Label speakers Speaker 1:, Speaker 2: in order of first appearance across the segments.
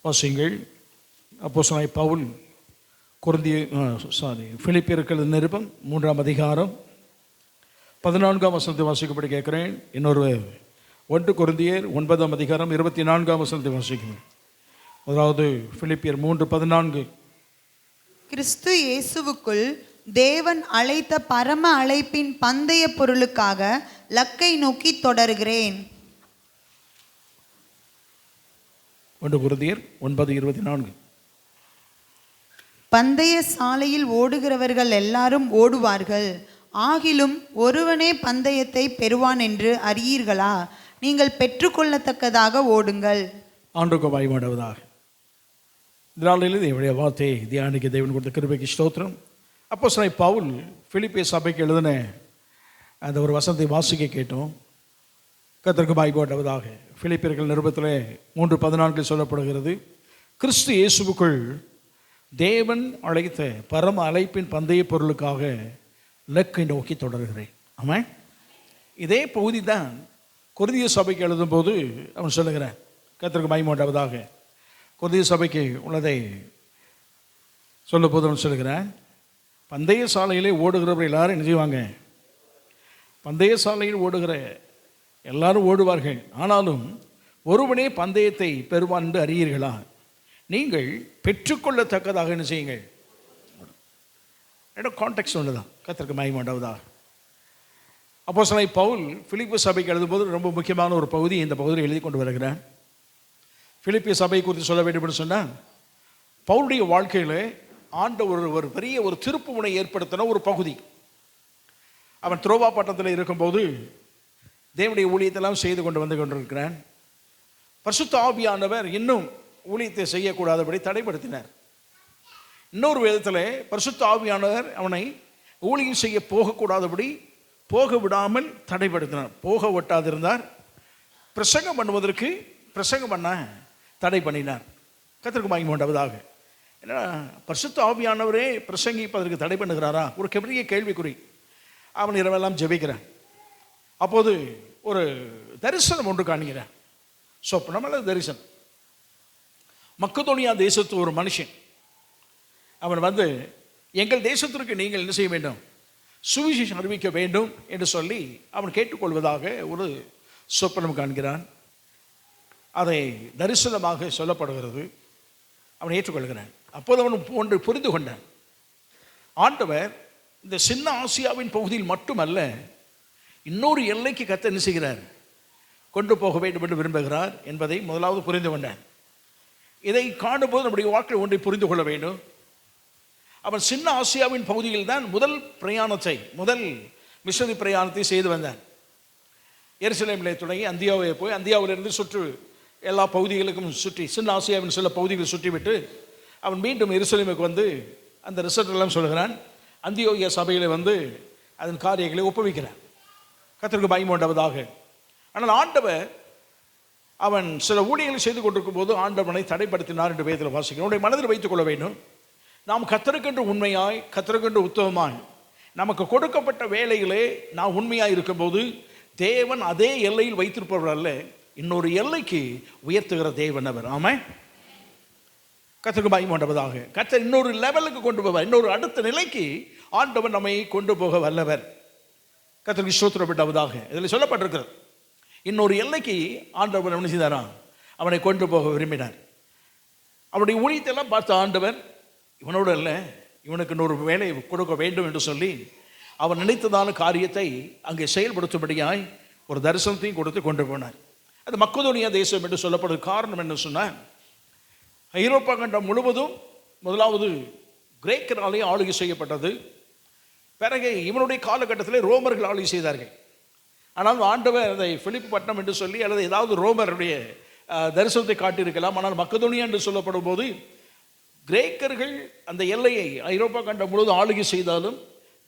Speaker 1: வாசிங்கள். அப்போஸ்தலனாகிய பவுல் பிலிப்பியருக்கு நிருபம் 3ஆம் அதிகாரம் 14ஆம் வசனத்தை வாசிக்கப்படி கேட்கிறேன். இன்னொரு 1 கொரிந்தியர் 9ஆம் அதிகாரம் 24ஆம் வசனத்தை வாசிக்கிறேன். அதாவது பிலிப்பியர் 3:14.
Speaker 2: கிறிஸ்து இயேசுவுக்குள் தேவன் அழைத்த பரம அழைப்பின் பந்தய பொருளுக்காக லக்கை நோக்கி தொடர்கிறேன்.
Speaker 1: 1 கொரிந்தியர் 9:24.
Speaker 2: பந்தய சாலையில் ஓடுகிறவர்கள் எல்லாரும் ஓடுவார்கள், ஆகிலும் ஒருவனே பந்தயத்தை பெறுவான் என்று அறியீர்களா? நீங்கள் பெற்றுக்கொள்ளத்தக்கதாக ஓடுங்கள்.
Speaker 1: ஆண்டவருக்கு மகிமையுண்டாவதாக. இதனால தேவனுடைய வார்த்தை தியானிக்க தேவன் கொடுத்த கிருபைக்கு ஸ்தோத்திரம். அப்போஸ்தலனாகிய பவுல் பிலிப்பிய சபைக்கு எழுதின அந்த ஒரு வசனத்தை வாசிக்க கேட்டோம். கர்த்தருக்கு மகிமையுண்டாவதாக. பிலிப்பியர்கள் நிருபத்தில் 3:14 சொல்லப்படுகிறது, கிறிஸ்து இயேசுவுக்குள் தேவன் அழைத்த பரம அழைப்பின் பந்தய பொருளுக்காக லக்கை நோக்கி தொடர்கிறேன். ஆமாம், இதே பகுதி தான் கொரிந்திய சபைக்கு எழுதும்போது அவன் சொல்லுகிறான். கர்த்தருக்கு மகிமையுண்டாவதாக. கொரிந்திய சபைக்கு உள்ளதை சொல்லும் போது அவன் சொல்லுகிறான், பந்தய சாலையிலே ஓடுகிறவர்கள் எல்லாரும் என்ன செய்வாங்க? பந்தய சாலையில் ஓடுகிற எல்லாரும் ஓடுவார்கள், ஆனாலும் ஒருவனே பந்தயத்தை பெறுவான் என்று அறியீர்களா? நீங்கள் பெற்றுக்கொள்ளத்தக்கதாக என்ன செய்யுங்கள். கான்டெக்ட் ஒன்று தான். கர்த்தருக்கு மகிமையுண்டாவதாக. அப்போஸ்தலனாகிய பவுல் பிலிப்பு சபைக்கு எழுதும்போது ரொம்ப முக்கியமான ஒரு பகுதி இந்த பகுதியில் எழுதி கொண்டு வருகிறான். பிலிப்பிய சபை குறித்து சொல்ல வேண்டும் என்று சொன்னால், பவுலுடைய வாழ்க்கையில் ஆண்டவர் ஒரு பெரிய ஒரு திருப்பு முனை ஏற்படுத்தின ஒரு பகுதி. அவன் துரோவா பட்டணத்தில் இருக்கும்போது தேவனுடைய ஊழியத்தெல்லாம் செய்து கொண்டு வந்து கொண்டிருக்கிறான். பரிசுத்த ஆவியானவர் இன்னும் ஊழியத்தை செய்யக்கூடாதபடி தடைப்படுத்தினார். இன்னொரு விதத்தில் பரிசுத்த ஆவியானவர் அவனை ஊழியம் செய்ய போகக்கூடாதபடி போக விடாமல் தடைப்படுத்தினார். போக விட்டாதிருந்தார். பிரசங்கம் பண்ணுவதற்கு பிரசங்கம் பண்ண தடை பண்ணினார். கர்த்தருக்கு மகிமையுண்டாவதாக. ஏன்னா பரிசுத்த ஆவியானவரே பிரசங்கிப்பதற்கு தடை பண்ணுகிறாரா? ஒரு பெரிய கேள்விக்குறி. அவன் இரவெல்லாம் ஜெபிக்கிறான். அப்போது ஒரு தரிசனம் ஒன்று காண்கிறான். சொப்பனம் அல்லது தரிசனம். மக்கதோனியா தேசத்து ஒரு மனுஷன் அவன் வந்து, எங்கள் தேசத்திற்கு நீங்கள் என்ன செய்ய வேண்டும்? சுவிசேஷம் அறிவிக்க வேண்டும் என்று சொல்லி அவன் கேட்டுக்கொள்வதாக ஒரு சொப்பனம் காண்கிறான். அதை தரிசனமாக சொல்லப்படுகிறது. அவன் ஏற்றுக்கொள்கிறான். அப்போது அவன் ஒன்று புரிந்து கொண்டான். ஆண்டவர் இந்த சின்ன ஆசியாவின் பகுதியில் மட்டுமல்ல, இன்னொரு எல்லைக்கு கர்த்தர் என்ன செய்கிறார்? கொண்டு போக வேண்டும் என்று விரும்புகிறார் என்பதை முதலாவது புரிந்து கொண்டான். இதை காணும்போது நம்முடைய வாழ்க்கையில் ஒன்றை புரிந்து கொள்ள வேண்டும். அவன் சின்ன ஆசியாவின் பகுதியில் தான் முதல் மிஷனரி பிரயாணத்தை செய்து வந்தான். எருசலேமில் தொடங்கி அந்தியாவை போய் அந்தியாவிலிருந்து சுற்று எல்லா பகுதிகளுக்கும் சுற்றி சின்ன ஆசியாவின் சில பகுதிகளை சுற்றிவிட்டு அவன் மீண்டும் எருசலேமுக்கு வந்து அந்த ரிசல்ட் எல்லாம் சொல்கிறான். அந்தியோகியா சபையில் வந்து அதன் காரியங்களை ஒப்புவிக்கிறான். கர்த்தருக்கு மகிமையுண்டாவதாக. ஆனால் ஆண்டவர் அவன் சில ஊழியர்களை செய்து கொண்டிருக்கும் போது ஆண்டவனை தடைப்படுத்தினார் என்று வேதத்தில் வாசிக்கிறோம். உன்னுடைய மனதில் வைத்துக் கொள்ள வேண்டும், நாம் கர்த்தருக்கென்று உண்மையாய் கர்த்தருக்கென்று உத்தமமாய் நமக்கு கொடுக்கப்பட்ட வேலைகளே நாம் உண்மையாய் இருக்கும்போது தேவன் அதே எல்லையில் வைத்திருப்பவர் அல்ல, இன்னொரு எல்லைக்கு உயர்த்துகிற தேவன் அவர். ஆமாம், கர்த்தருக்கு மகிமையுண்டாவதாக. கர்த்தர் இன்னொரு லெவலுக்கு கொண்டு போவார், இன்னொரு அடுத்த நிலைக்கு ஆண்டவர் நம்மை கொண்டு போக வல்லவர். கர்த்தருக்கு ஸ்தோத்திரம் உண்டாவதாக. இதில் சொல்லப்பட்டிருக்கிறது, இன்னொரு எல்லைக்கு ஆண்டவர் என்ன செய்தாரா? அவனை கொண்டு போக விரும்பினார். அவனுடைய ஊழியத்தெல்லாம் பார்த்த ஆண்டவர், இவனோடு அல்ல, இவனுக்கு இன்னொரு வேலை கொடுக்க வேண்டும் என்று சொல்லி அவன் நினைத்ததான காரியத்தை அங்கே செயல்படுத்தும்படியாய் ஒரு தரிசனத்தையும் கொடுத்து கொண்டு போனார். அது மக்கதோனியா தேசம் என்று சொல்லப்படுற காரணம் என்ன சொன்னால், ஐரோப்பா கண்டம் முழுவதும் முதலாவது கிரேக்கராலே ஆளுகை செய்யப்பட்டது. பிறகு இவனுடைய காலகட்டத்தில் ரோமர்கள் ஆளுகை செய்தார்கள். ஆனால் ஆண்டவர் அதை பிலிப்பு பட்டணம் என்று சொல்லி அல்லது ஏதாவது ரோமருடைய தரிசனத்தை காட்டியிருக்கலாம். ஆனால் மக்கதோனியா என்று சொல்லப்படும் போது கிரேக்கர்கள் அந்த எல்லையை ஐரோப்பா கண்டம் முழுவதும் ஆளுகை செய்தாலும்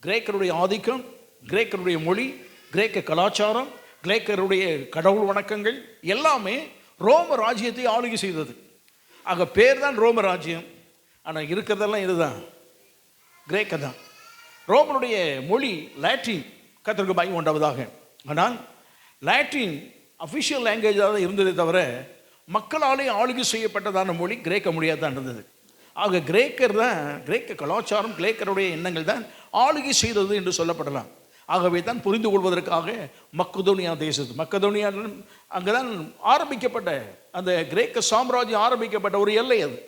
Speaker 1: கிரேக்கருடைய ஆதிக்கம், கிரேக்கருடைய மொழி, கிரேக்க கலாச்சாரம், கிரேக்கருடைய கடவுள் வணக்கங்கள் எல்லாமே ரோம ராஜ்யத்தை ஆளுகை செய்தது. ஆக பேர் தான் ரோம ராஜ்யம், ஆனால் இருக்கிறதெல்லாம் இதுதான், கிரேக்க தான். ரோமனுடைய மொழி லாட்டின். கர்த்தருக்கு மகிமை உண்டாவதாக. ஆனால் லாட்டின் அஃபிஷியல் லாங்குவேஜாக தான் இருந்ததே தவிர மக்களாலே ஆளுகை செய்யப்பட்டதான மொழி கிரேக்க மொழியாக தான் இருந்தது. ஆக கிரேக்க கலாச்சாரம், கிரேக்கருடைய எண்ணங்கள் தான் ஆளுகை செய்தது என்று சொல்லப்படலாம். ஆகவே தான் புரிந்து கொள்வதற்காக மக்கதோனியா மக்கதோனியா அங்கே தான் ஆரம்பிக்கப்பட்ட அந்த கிரேக்க சாம்ராஜ்யம் ஆரம்பிக்கப்பட்ட ஒரு எல்லை அது.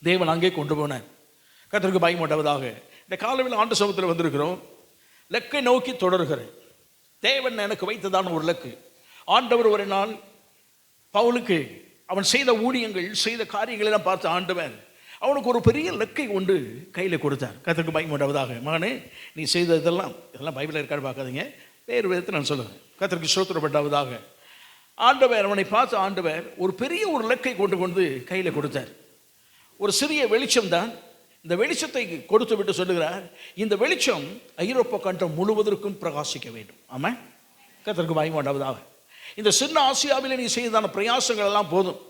Speaker 1: தேவன் அங்கே கொண்டு போனார். கர்த்தருக்கு பயமுண்டாவதாக. இந்த காலவில் ஆண்டு சமூகத்தில் வந்திருக்கிறோம். லக்கை நோக்கி தொடர்கிறேன். தேவன் எனக்கு வைத்ததான ஒரு லக்கு. ஆண்டவர் ஒரு நாள் பவுலுக்கு அவன் செய்த ஊழியங்கள், செய்த காரியங்கள் எல்லாம் பார்த்து ஆண்டவர் அவனுக்கு ஒரு பெரிய லக்கை கொண்டு கையில் கொடுத்தார். கர்த்தருக்கு பயமுண்டாவதாக. மகனே, நீ செய்த இதெல்லாம் பைபிளில் இருக்காது பார்க்காதீங்க, வேறு விதத்தை நான் சொல்லுவேன். கர்த்தருக்கு ஸ்தோத்திரப்பட்டவதாக. ஆண்டவர் அவனை பார்த்து ஆண்டவர் ஒரு பெரிய ஒரு லக்கை கொண்டு கையில் கொடுத்தார். ஒரு சிறிய வெளிச்சம் தான். இந்த வெளிச்சத்தை கொடுத்து விட்டு சொல்லுகிறார், இந்த வெளிச்சம் ஐரோப்பா கண்டம் முழுவதற்கும் பிரகாசிக்க வேண்டும். ஆமாம், கர்த்தருக்கு பயமுண்டாவதாக. இந்த சின்ன ஆசியாவில் நீ செய்ததான பிரயாசங்கள் எல்லாம் போதும்.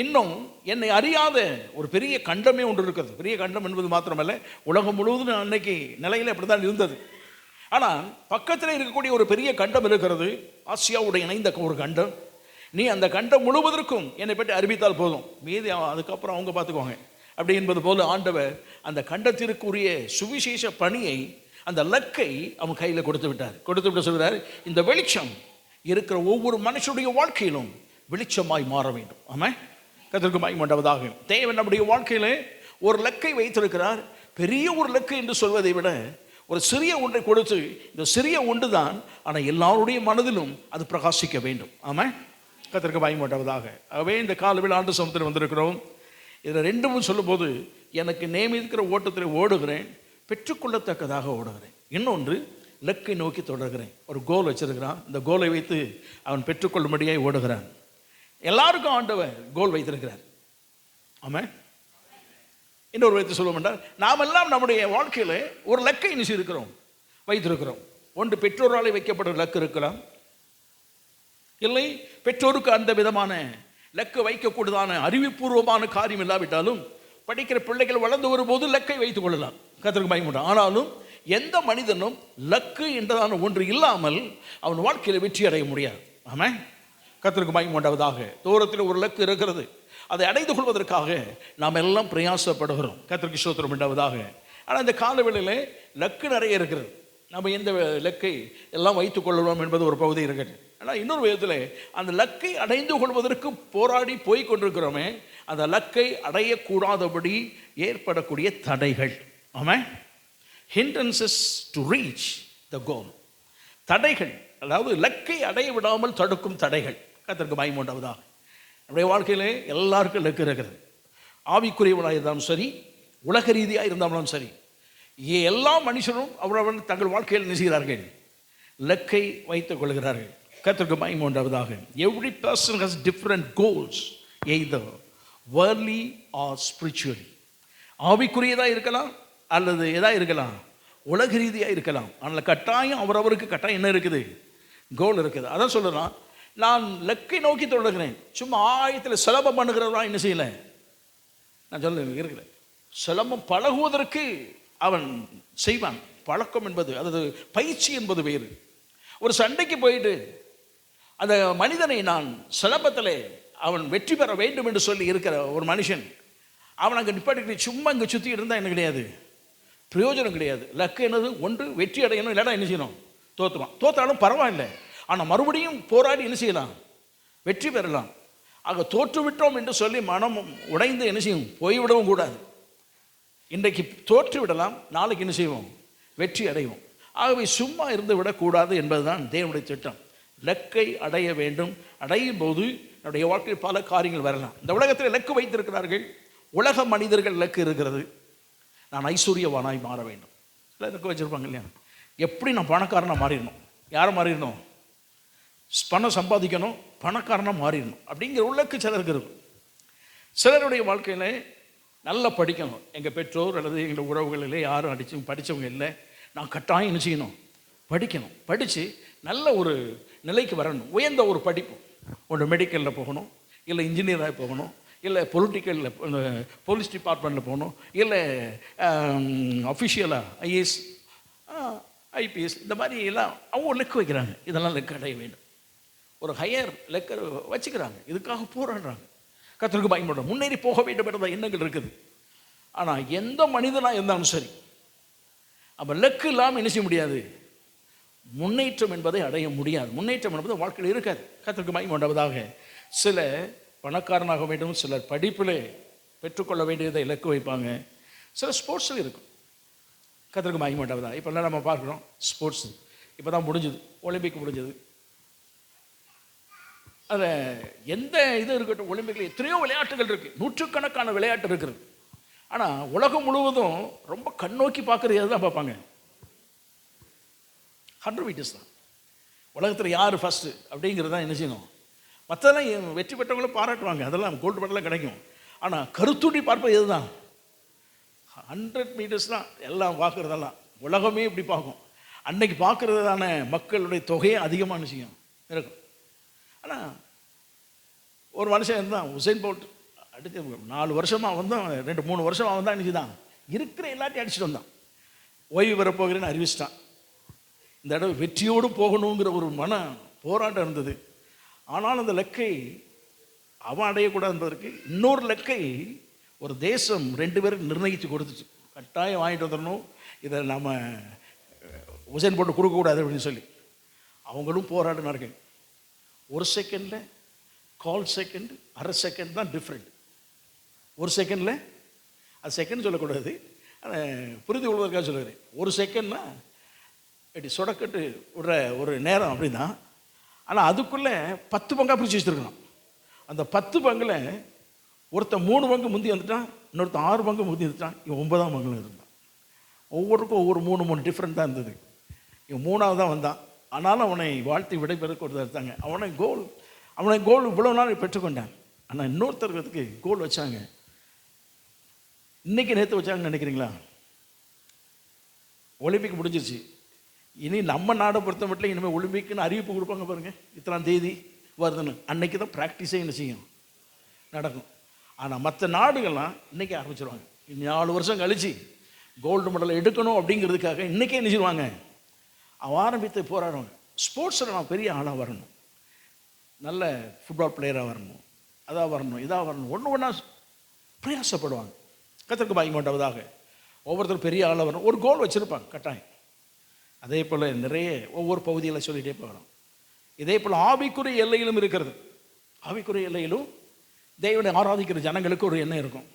Speaker 1: இன்னும் என்னை அறியாத ஒரு பெரிய கண்டமே ஒன்று இருக்கிறது. பெரிய கண்டம் என்பது மாத்திரமல்ல, உலகம் முழுவதும் அன்னைக்கு நிலையில் அப்படி தான் இருந்தது. ஆனால் பக்கத்தில் இருக்கக்கூடிய ஒரு பெரிய கண்டம் இருக்கிறது, ஆசியாவுடைய இணைந்த ஒரு கண்டம். நீ அந்த கண்டம் முழுவதற்கும் என்னை பற்றி அறிவித்தால் போதும், மீதி அதுக்கப்புறம் அவங்க பார்த்துக்குவாங்க அப்படி என்பது போல ஆண்டவர் அந்த கண்டத்திற்குரிய சுவிசேஷ பணியை, அந்த லக்கை அவன் கையில் கொடுத்து விட்டு சொல்கிறார், இந்த வெளிச்சம் இருக்கிற ஒவ்வொரு மனுஷனுடைய வாழ்க்கையிலும் வெளிச்சமாய் மாற வேண்டும். ஆமாம், கர்த்தருக்கு பயமுண்டாவதாக. தேவன் நம்முடைய வாழ்க்கையில ஒரு லக்கை வைத்திருக்கிறார். பெரிய ஒரு லக்கு என்று சொல்வதை விட ஒரு சிறிய ஒன்றை கொடுத்து, இந்த சிறிய ஒன்று தான், ஆனால் எல்லாருடைய மனதிலும் அது பிரகாசிக்க வேண்டும். ஆமாம், கர்த்தருக்கு பயமுண்டாவதாக. ஆகவே இந்த காலவில் ஆண்டு சமூகத்தில் வந்திருக்கிறோம். இதில் ரெண்டும் சொல்லும்போது, எனக்கு நியமிக்கிற ஓட்டத்தில் ஓடுகிறேன், பெற்றுக்கொள்ளத்தக்கதாக ஓடுகிறேன். இன்னொன்று, லக்கை நோக்கி தொடர்கிறேன். ஒரு கோல் வச்சிருக்கிறான், இந்த கோலை வைத்து அவன் பெற்றுக்கொள்ளும்படியாக ஓடுகிறான். எல்லாருக்கும் ஆண்டவர் கோல் வைத்திருக்கிறார். ஆமாம், இன்னொரு வைத்து சொல்லுவோம் என்றால், நாம் எல்லாம் நம்முடைய வாழ்க்கையில் ஒரு லக்கை வைத்திருக்கிறோம். ஒன்று பெற்றோராலே வைக்கப்பட்ட லக்கு இருக்கலாம், இல்லை பெற்றோருக்கு அந்த விதமான லக்கு வைக்கக்கூடியதான அறிவுபூர்வமான காரியம் இல்லாவிட்டாலும் படிக்கிற பிள்ளைகள் வளர்ந்து வரும்போது லக்கை வைத்துக் கொள்ளலாம். கர்த்தருக்கு பயமுண்டாம். ஆனாலும் எந்த மனிதனும் லக்கு என்றதான ஒன்று இல்லாமல் அவன் வாழ்க்கையில் வெற்றி அடைய முடியாது. ஆமாம், கர்த்தருக்கு பயமுண்டாவதாக. தூரத்தில் ஒரு லக்கு இருக்கிறது, அதை அடைந்து கொள்வதற்காக நாம் எல்லாம் பிரயாசப்படுகிறோம். கர்த்தருக்கு ஸ்தோத்திரம் உண்டாவதாக. ஆனால் இந்த காலவேளையில் லக்கு நிறைய இருக்கிறது. நம்ம எந்த லக்கை எல்லாம் வைத்துக் கொள்ளலாம் என்பது ஒரு பகுதி இருக்கிறது. ஆனால் இன்னொரு விதத்தில் அந்த லக்கை அடைந்து கொள்வதற்கு போராடி போய் கொண்டிருக்கிறோமே, அந்த லக்கை அடையக்கூடாதபடி ஏற்படக்கூடிய தடைகள். ஆமாம், hindrances to reach the goal. தடைகள், அதாவது லக்கை அடைய விடாமல் தடுக்கும் தடைகள். கர்த்தருக்கு பயமுண்டாவதாக. நம்முடைய வாழ்க்கையிலே எல்லாருக்கும் லக்கு இருக்கிறது. ஆவிக்குரியவனாக இருந்தாலும் சரி, உலக ரீதியாக இருந்தாலும் சரி, எல்லா மனுஷரும் அவரவர் தங்கள் வாழ்க்கையில் நினைக்கிறார்கள், லக்கை வைத்துக் கொள்கிறார்கள். கர்த்தருக்கு பயமுண்டாவதாக. Every person has different goals, either worldly or spiritually. ஆவிக்குரியதாக இருக்கலாம், அல்லது எதாக இருக்கலாம், உலக ரீதியாக இருக்கலாம். ஆனால் கட்டாயம் அவரவருக்கு கட்டாயம் என்ன இருக்குது, கோல் இருக்குது. அதான் சொல்லுறான், நான் லக்கை நோக்கி தொடர்கிறேன். சும்மா ஆயத்தில் சிலம்பம் பண்ணுகிறவரா என்ன செய்யலை, நான் சொல்ல இருக்கிறேன். சிலம்பம் பழகுவதற்கு அவன் செய்வான். பழக்கம் என்பது, அதாவது பயிற்சி என்பது வேறு. ஒரு சண்டைக்கு போயிட்டு அந்த மனிதனை நான் சிலம்பத்தில் அவன் வெற்றி பெற வேண்டும் என்று சொல்லி இருக்கிற ஒரு மனுஷன், அவன் அங்கே நிப்பாட்டி சும்மா இங்கே சுற்றி இருந்தால் என்ன கிடையாது, பிரயோஜனம் கிடையாது. லக்கு என்னது, ஒன்று வெற்றி அடையணும், இல்லைனா என்ன செய்யணும், தோற்றாலும் பரவாயில்லை, ஆனால் மறுபடியும் போராடி என்ன செய்யலாம், வெற்றி பெறலாம். ஆக தோற்றுவிட்டோம் என்று சொல்லி மனம் உடைந்து என்ன செய்யும், போய்விடவும் கூடாது. இன்றைக்கு தோற்று விடலாம், நாளைக்கு என்ன செய்வோம், வெற்றி அடைவோம். ஆகவே சும்மா இருந்து விடக்கூடாது என்பதுதான் தேவனுடைய திட்டம். லக்கை அடைய வேண்டும். அடையும் போது நம்முடைய வாழ்க்கையில் பல காரியங்கள் வரலாம். இந்த உலகத்தில் லக்கு வைத்திருக்கிறார்கள், உலக மனிதர்கள் லக்கு இருக்கிறது. நான் ஐஸ்வர்யவானாய் மாற வேண்டும், லக்கு வச்சுருப்பாங்க இல்லையா, எப்படி நான் பணக்காரனாக மாறிடணும், யாரை மாறிடணும், பணம் சம்பாதிக்கணும், பணக்காரனாக மாறிடணும் அப்படிங்கிற உள்ளக்கு சிலருக்கு இருக்கும். சிலருடைய வாழ்க்கையில் நல்லா படிக்கணும், எங்கள் பெற்றோர் அல்லது எங்கள் உறவுகளிலே யாரும் படித்தவங்க இல்லை, நான் கட்டாயம் என்ன செய்யணும், படிக்கணும், படித்து நல்ல ஒரு நிலைக்கு வரணும், உயர்ந்த ஒரு படிப்பு. ஒன்று மெடிக்கலில் போகணும், இல்லை இன்ஜினியராக போகணும், இல்லை பொலிட்டிக்கலில் போலீஸ் டிபார்ட்மெண்ட்டில் போகணும், இல்லை அஃபிஷியலாக ஐஏஎஸ் ஐபிஎஸ் இந்த மாதிரி எல்லாம் அவங்க லெக்கு வைக்கிறாங்க. இதெல்லாம் லெக்கு அடைய வேண்டும். ஒரு ஹையர் லெக்கர் வச்சுக்கிறாங்க, இதுக்காக போராடுறாங்க. கர்த்தருக்கு பயன்படுற முன்னேறி போக வேண்டும் என்ற எண்ணங்கள் இருக்குது. ஆனால் எந்த மனிதனாக இருந்தாலும் சரி, அப்போ லெக்கு இல்லாமல் என்ன செய்ய முடியாது, முன்னேற்றம் என்பதை அடைய முடியாது. முன்னேற்றம் என்பது வாழ்க்கையில் இருக்காது. கர்த்தருக்கு பயன்படுவதாக சில பணக்காரனாக வேண்டும், சிலர் படிப்பில் பெற்றுக்கொள்ள வேண்டியதை இலக்கு வைப்பாங்க, சில ஸ்போர்ட்ஸில் இருக்கும். கர்த்தருக்கு பயன்படுவதாக இப்போல்லாம் நம்ம பார்க்குறோம், ஸ்போர்ட்ஸு இப்போ தான் முடிஞ்சுது, ஒலிம்பிக் முடிஞ்சது. அதில் எந்த இது இருக்கட்டும், ஒலிம்பிக்கில் எத்தனையோ விளையாட்டுகள் இருக்குது, நூற்றுக்கணக்கான விளையாட்டு இருக்குது. ஆனால் உலகம் முழுவதும் ரொம்ப கண்ணோக்கி பார்க்குறது எது தான் பார்ப்பாங்க, 100 மீட்டர்ஸ் தான். உலகத்தில் யார் ஃபஸ்ட்டு அப்படிங்கிறது தான் என்ன செய்யணும். மற்றதெல்லாம் வெற்றி பெற்றவங்களும் பாராட்டுவாங்க, அதெல்லாம் கோல்டு மெடலாம் கிடைக்கும். ஆனால் கருத்துண்டி பார்ப்பது எது தான், 100 மீட்டர்ஸ் தான். எல்லாம் பார்க்குறதெல்லாம் உலகமே இப்படி பார்க்கும். அன்னைக்கு பார்க்குறதான மக்களுடைய தொகையே அதிகமான விஷயம் இருக்கும். ஆனால் ஒரு மனுஷன் இருந்தான், உசைன் போல்ட், அடுத்து 4 வருஷமாக வந்தான், 2-3 வருஷமாக வந்தான், இன்னைக்கு தான் இருக்கிற எல்லாத்தையும் அடிச்சுட்டு வந்தான். ஓய்வு பெறப்போகிறேன்னு அறிவிச்சிட்டான். இந்த தடவை வெற்றியோடு போகணுங்கிற ஒரு மன போராட்டம் இருந்தது. ஆனால் அந்த லக்கை அவன் அடையக்கூடாது என்பதற்கு இன்னொரு லக்கை ஒரு தேசம் 2 பேருக்கு நிர்ணயித்து கொடுத்துச்சு. கட்டாயம் வாங்கிட்டு வந்துடணும், இதை நம்ம உசைன் போட்டு கொடுக்கக்கூடாது அப்படின்னு சொல்லி அவங்களும் போராடினார்கள். 1 செகண்டில், 1/4 செகண்ட், அரை செகண்ட் தான் டிஃப்ரெண்ட். 1 செகண்டில், அது செகண்ட் சொல்லக்கூடாது, புரிந்து கொள்வதற்காக சொல்லுகிறேன். 1 செகண்ட்னா இப்படி சொடக்கட்டு விடுற ஒரு நேரம் அப்படின்னா. ஆனால் அதுக்குள்ளே 10 பங்காக பிரித்து வச்சுருக்கலாம். அந்த 10 பங்கில் ஒருத்தன் 3 பங்கு முந்தி வந்துட்டான், இன்னொருத்தன் 6 பங்கு முந்தி வந்துட்டான், இவன் 9ஆம் பங்கில் இருந்தான். ஒவ்வொருக்கும் ஒவ்வொரு 3 டிஃப்ரெண்ட் தான் இருந்தது. இவன் 3ஆவது தான் வந்தான். ஆனாலும் அவனை வாழ்த்தி விடைபெறக்கு ஒருத்தர் எடுத்தாங்க. அவனை கோல் இவ்வளோ நாள் பெற்றுக்கொண்டான். ஆனால் இன்னொருத்தருக்கு கோல் வச்சாங்க. இன்னைக்கு நேற்று வச்சாங்கன்னு நினைக்கிறீங்களா? ஒலிம்பிக் முடிஞ்சிருச்சு. இனி நம்ம நாடை பொறுத்த மட்டும் இனிமேல் ஒலிம்பிக்குன்னு அறிவிப்பு கொடுப்பாங்க பாருங்கள், இத்தனாம் தேதி வருதுன்னு. அன்னைக்கு தான் ப்ராக்டிஸே என்ன செய்யும், நடக்கும். ஆனால் மற்ற நாடுகள்லாம் இன்றைக்கி ஆரம்பிச்சிருவாங்க. 4 வருஷம் கழித்து கோல்டு மெடல் எடுக்கணும் அப்படிங்கிறதுக்காக இன்றைக்கே என்ன செய்வாங்க, அவன் ஆரம்பித்து போராடுவாங்க. ஸ்போர்ட்ஸில் நான் பெரிய ஆளாக வரணும், நல்ல ஃபுட்பால் பிளேயராக வரணும், அதாக வரணும், இதாக வரணும், ஒன்றா பிரயாசப்படுவாங்க. கர்த்தருக்கு பயன்படுவதாக ஒவ்வொருத்தரும் பெரிய ஆளாக வரணும், ஒரு கோல் வச்சுருப்பாங்க கட்டாயம். அதே போல் நிறைய ஒவ்வொரு பகுதியில் சொல்லிகிட்டே போகலாம். இதே போல் ஆவிக்குரிய எல்லையிலும் இருக்கிறது. ஆவிக்குரிய எல்லையிலும் தேவனை ஆராதிக்கிற ஜனங்களுக்கு ஒரு எண்ணம் இருக்கும்,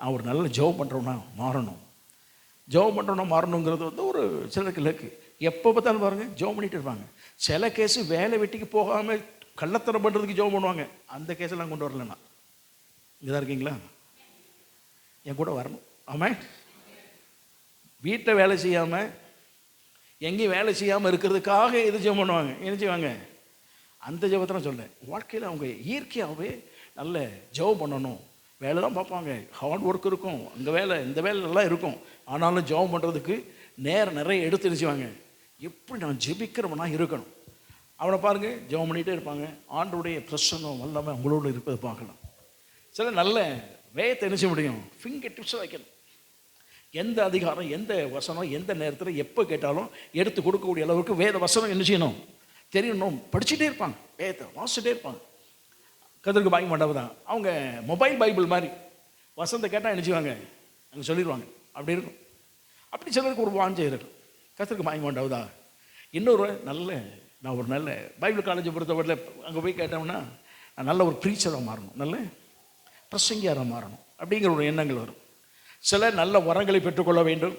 Speaker 1: அவர் நல்ல ஜெபம் பண்ணுறோன்னா மாறணும். ஜெபம் பண்ணுறோன்னா மாறணுங்கிறது ஒரு சிலருக்கு இலக்கு. எப்போ பார்த்தாலும் பாருங்கள் ஜெபம் பண்ணிகிட்டு இருப்பாங்க. சில கேஸு வேலை வெட்டிக்கு போகாமல் கள்ளத்தனம் பண்ணுறதுக்கு ஜெபம் பண்ணுவாங்க. அந்த கேஸெல்லாம் கொண்டு வரலண்ணா, இங்கே தான் இருக்கீங்களா, என் கூட வரணும். ஆமாம், வீட்டை வேலை செய்யாமல் எங்கேயும் வேலை செய்யாமல் இருக்கிறதுக்காக எது ஜெபம் பண்ணுவாங்க, என்ன செய்வாங்க, அந்த ஜெபத்தை நான் சொல்கிறேன். வாழ்க்கையில் அவங்க இயற்கையாகவே நல்ல ஜெபம் பண்ணணும். வேலை தான் பார்ப்பாங்க, ஹார்ட் ஒர்க் இருக்கும், அங்கே வேலை இந்த வேலை நல்லா இருக்கும். ஆனாலும் ஜெபம் பண்ணுறதுக்கு நிறைய எடுத்து நினச்சிவாங்க. எப்படி நான் ஜெபிக்கிறவனா இருக்கணும். அவனை பாருங்கள், ஜெபம் பண்ணிகிட்டே இருப்பாங்க. ஆண்டோடைய பிரசன்னம் வல்லமை அவங்களோடு இருப்பதை பார்க்கலாம். சில நல்ல வேயத்தை என்ன செய்ய முடியும், ஃபிங்கர் டிப்ஸ் வைக்கணும். எந்த அதிகாரம், எந்த வசனம், எந்த நேரத்தில் எப்போ கேட்டாலும் எடுத்து கொடுக்கக்கூடிய அளவுக்கு வேத வசனம் என்ன செய்யணும், தெரியணும். படிச்சுட்டே இருப்பாங்க, வேதத்தை வாசிச்சுட்டே இருப்பாங்க. கர்த்தருக்கு பாய்க்க மாட்டாதான். அவங்க மொபைல் பைபிள் மாதிரி வசனத்தை கேட்டால் என்ன செய்வாங்க, அங்கே சொல்லிடுவாங்க. அப்படி இருக்கும். அப்படி சிலருக்கு ஒரு வாஞ்சை இருக்கும். கர்த்தருக்கு பாய்க்க மாட்டாவதா. இன்னொரு நான் ஒரு நல்ல பைபிள் காலேஜை பொறுத்தவரையில் அங்கே போய் கேட்டோம்னா நான் நல்ல ஒரு ப்ரீச்சராக மாறணும், நல்ல பிரசங்கியாராக மாறணும் அப்படிங்கிற ஒரு எண்ணங்கள் வரும். சிலர் நல்ல வரங்களை பெற்றுக்கொள்ள வேண்டும்,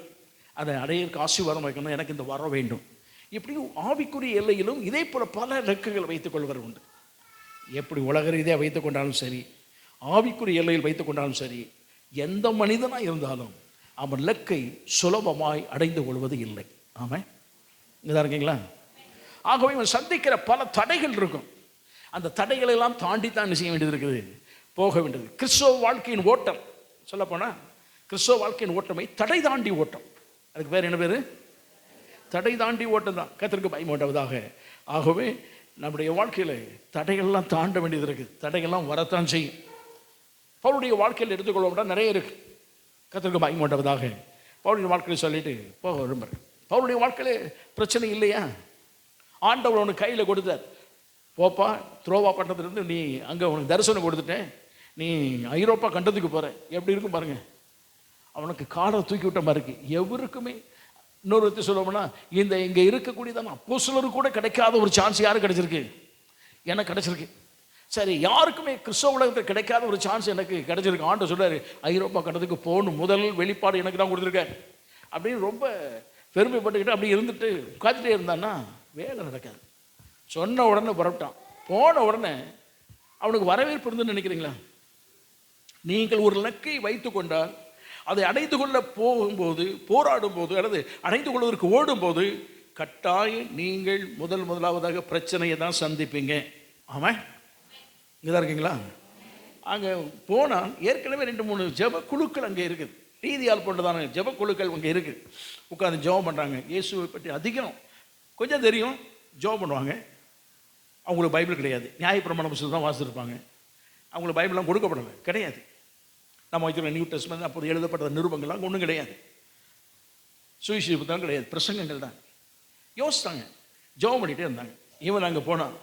Speaker 1: அதை அடையிறதுக்கு ஆசீர்வாதம் வைக்கணும், எனக்கு இந்த வரம் வேண்டும். இப்படி ஆவிக்குரிய எல்லையிலும் இதே போல் பல இலக்குகள் வைத்துக் கொள்வர் உண்டு. எப்படி உலக ரீதியாக வைத்துக் கொண்டாலும் சரி, ஆவிக்குரிய எல்லையில் வைத்துக் கொண்டாலும் சரி, எந்த மனிதனாக இருந்தாலும் அவன் இலக்கை சுலபமாய் அடைந்து கொள்வது இல்லை. ஆமாம், இங்கே தான் இருக்கீங்களா? ஆகவே இவன் சந்திக்கிற பல தடைகள் இருக்கும். அந்த தடைகளை எல்லாம் தாண்டி தான் செய்ய வேண்டியது இருக்குது, போக வேண்டியது. கிறிஸ்தவ வாழ்க்கையின் ஓட்டம், சொல்லப்போனால் கிறிஸ்தவ வாழ்க்கையின் ஓட்டமை தடை தாண்டி ஓட்டம். அதுக்கு பேர் என்ன பேர்? தடை தாண்டி ஓட்டம் தான். கர்த்தருக்கு பயப்படுவதாக. ஆகவே நம்முடைய வாழ்க்கையில் தடைகள்லாம் தாண்ட வேண்டியது இருக்குது. தடைகள்லாம் வரத்தான் செய்யும். பவுலுடைய வாழ்க்கையில் எடுத்துக்கொள்ள நிறைய இருக்குது. கர்த்தருக்கு பயப்படுவதாக. பவுலுடைய வாழ்க்கையில் சொல்லிட்டு போக விரும்புகிறேன். பவுலுடைய வாழ்க்கையில் பிரச்சனை இல்லையா? ஆண்டவர் அவனுக்கு கையில் கொடுத்தார். போப்பா, த்ரோவா பட்டத்துலேருந்து நீ அங்கே உனக்கு தரிசனம் கொடுத்துட்டேன், நீ ஐரோப்பா கண்டத்துக்கு போகிற, எப்படி இருக்கும் பாருங்க. அவனுக்கு காலை தூக்கி விட்ட மாதிரி இருக்கு. எவருக்குமே இன்னொரு விதத்தை சொல்லணும்னா, இந்த இங்கே இருக்கக்கூடியதான அப்போஸ்தலருக்கு கூட கிடைக்காத ஒரு சான்ஸ் யாருக்கு கிடைச்சிருக்கு? எனக்கு கிடைச்சிருக்கு. சரி, யாருக்குமே கிறிஸ்தவ உலகத்தில் கிடைக்காத ஒரு சான்ஸ் எனக்கு கிடைச்சிருக்கு. ஆண்டவர் சொல்றாரு, ஐரோப்பா கண்டத்துக்கு போகணும், முதல் வெளிப்பாடு எனக்கு தான் கொடுத்துருக்காரு அப்படின்னு ரொம்ப பெருமைப்பட்டுக்கிட்டு அப்படி இருந்துட்டு உட்காந்துட்டே இருந்தான்னா வேலை நடக்காது. சொன்ன உடனே புறப்பட்டான். போன உடனே அவனுக்கு வரவேற்பு இருந்துன்னு நினைக்கிறீங்களா? நீங்கள் ஒரு இலக்கை வைத்து கொண்டால் அதை அடைந்து கொள்ள போகும்போது, போராடும் போது, அல்லது அடைந்து கொள்வதற்கு ஓடும்போது கட்டாயம் நீங்கள் முதலாவதாக பிரச்சனையை தான் சந்திப்பீங்க. ஆமாம், இங்கே தான் இருக்கீங்களா? அங்கே போனால் ஏற்கனவே 2-3 ஜெப குழுக்கள் அங்கே இருக்குது. ரீதியால் போன்றதான ஜெப குழுக்கள் அங்கே இருக்குது. உட்காந்து ஜெபம் பண்ணுறாங்க. இயேசுவை பற்றி அதிகம் கொஞ்சம் தெரியும், ஜெபம் பண்ணுவாங்க. அவங்களுக்கு பைபிள் கிடையாது, நியாயப்பிரமாண புத்தகம் தான் வாசிச்சிருப்பாங்க. அவங்களுக்கு பைபிள்லாம் கொடுக்கப்படலை, கிடையாது. நம்ம வைக்கிற நியூ டெஸ்ட்மென்ட் அப்போது எழுதப்பட்ட நிருபங்கள்லாம் ஒன்றும் கிடையாது, சுவிசேஷ புத்தகம் கிடையாது, பிரசங்கங்கள் தான். யோசித்தாங்க, ஜெபம் பண்ணிகிட்டே இருந்தாங்க. இவன் அங்கே போனான்,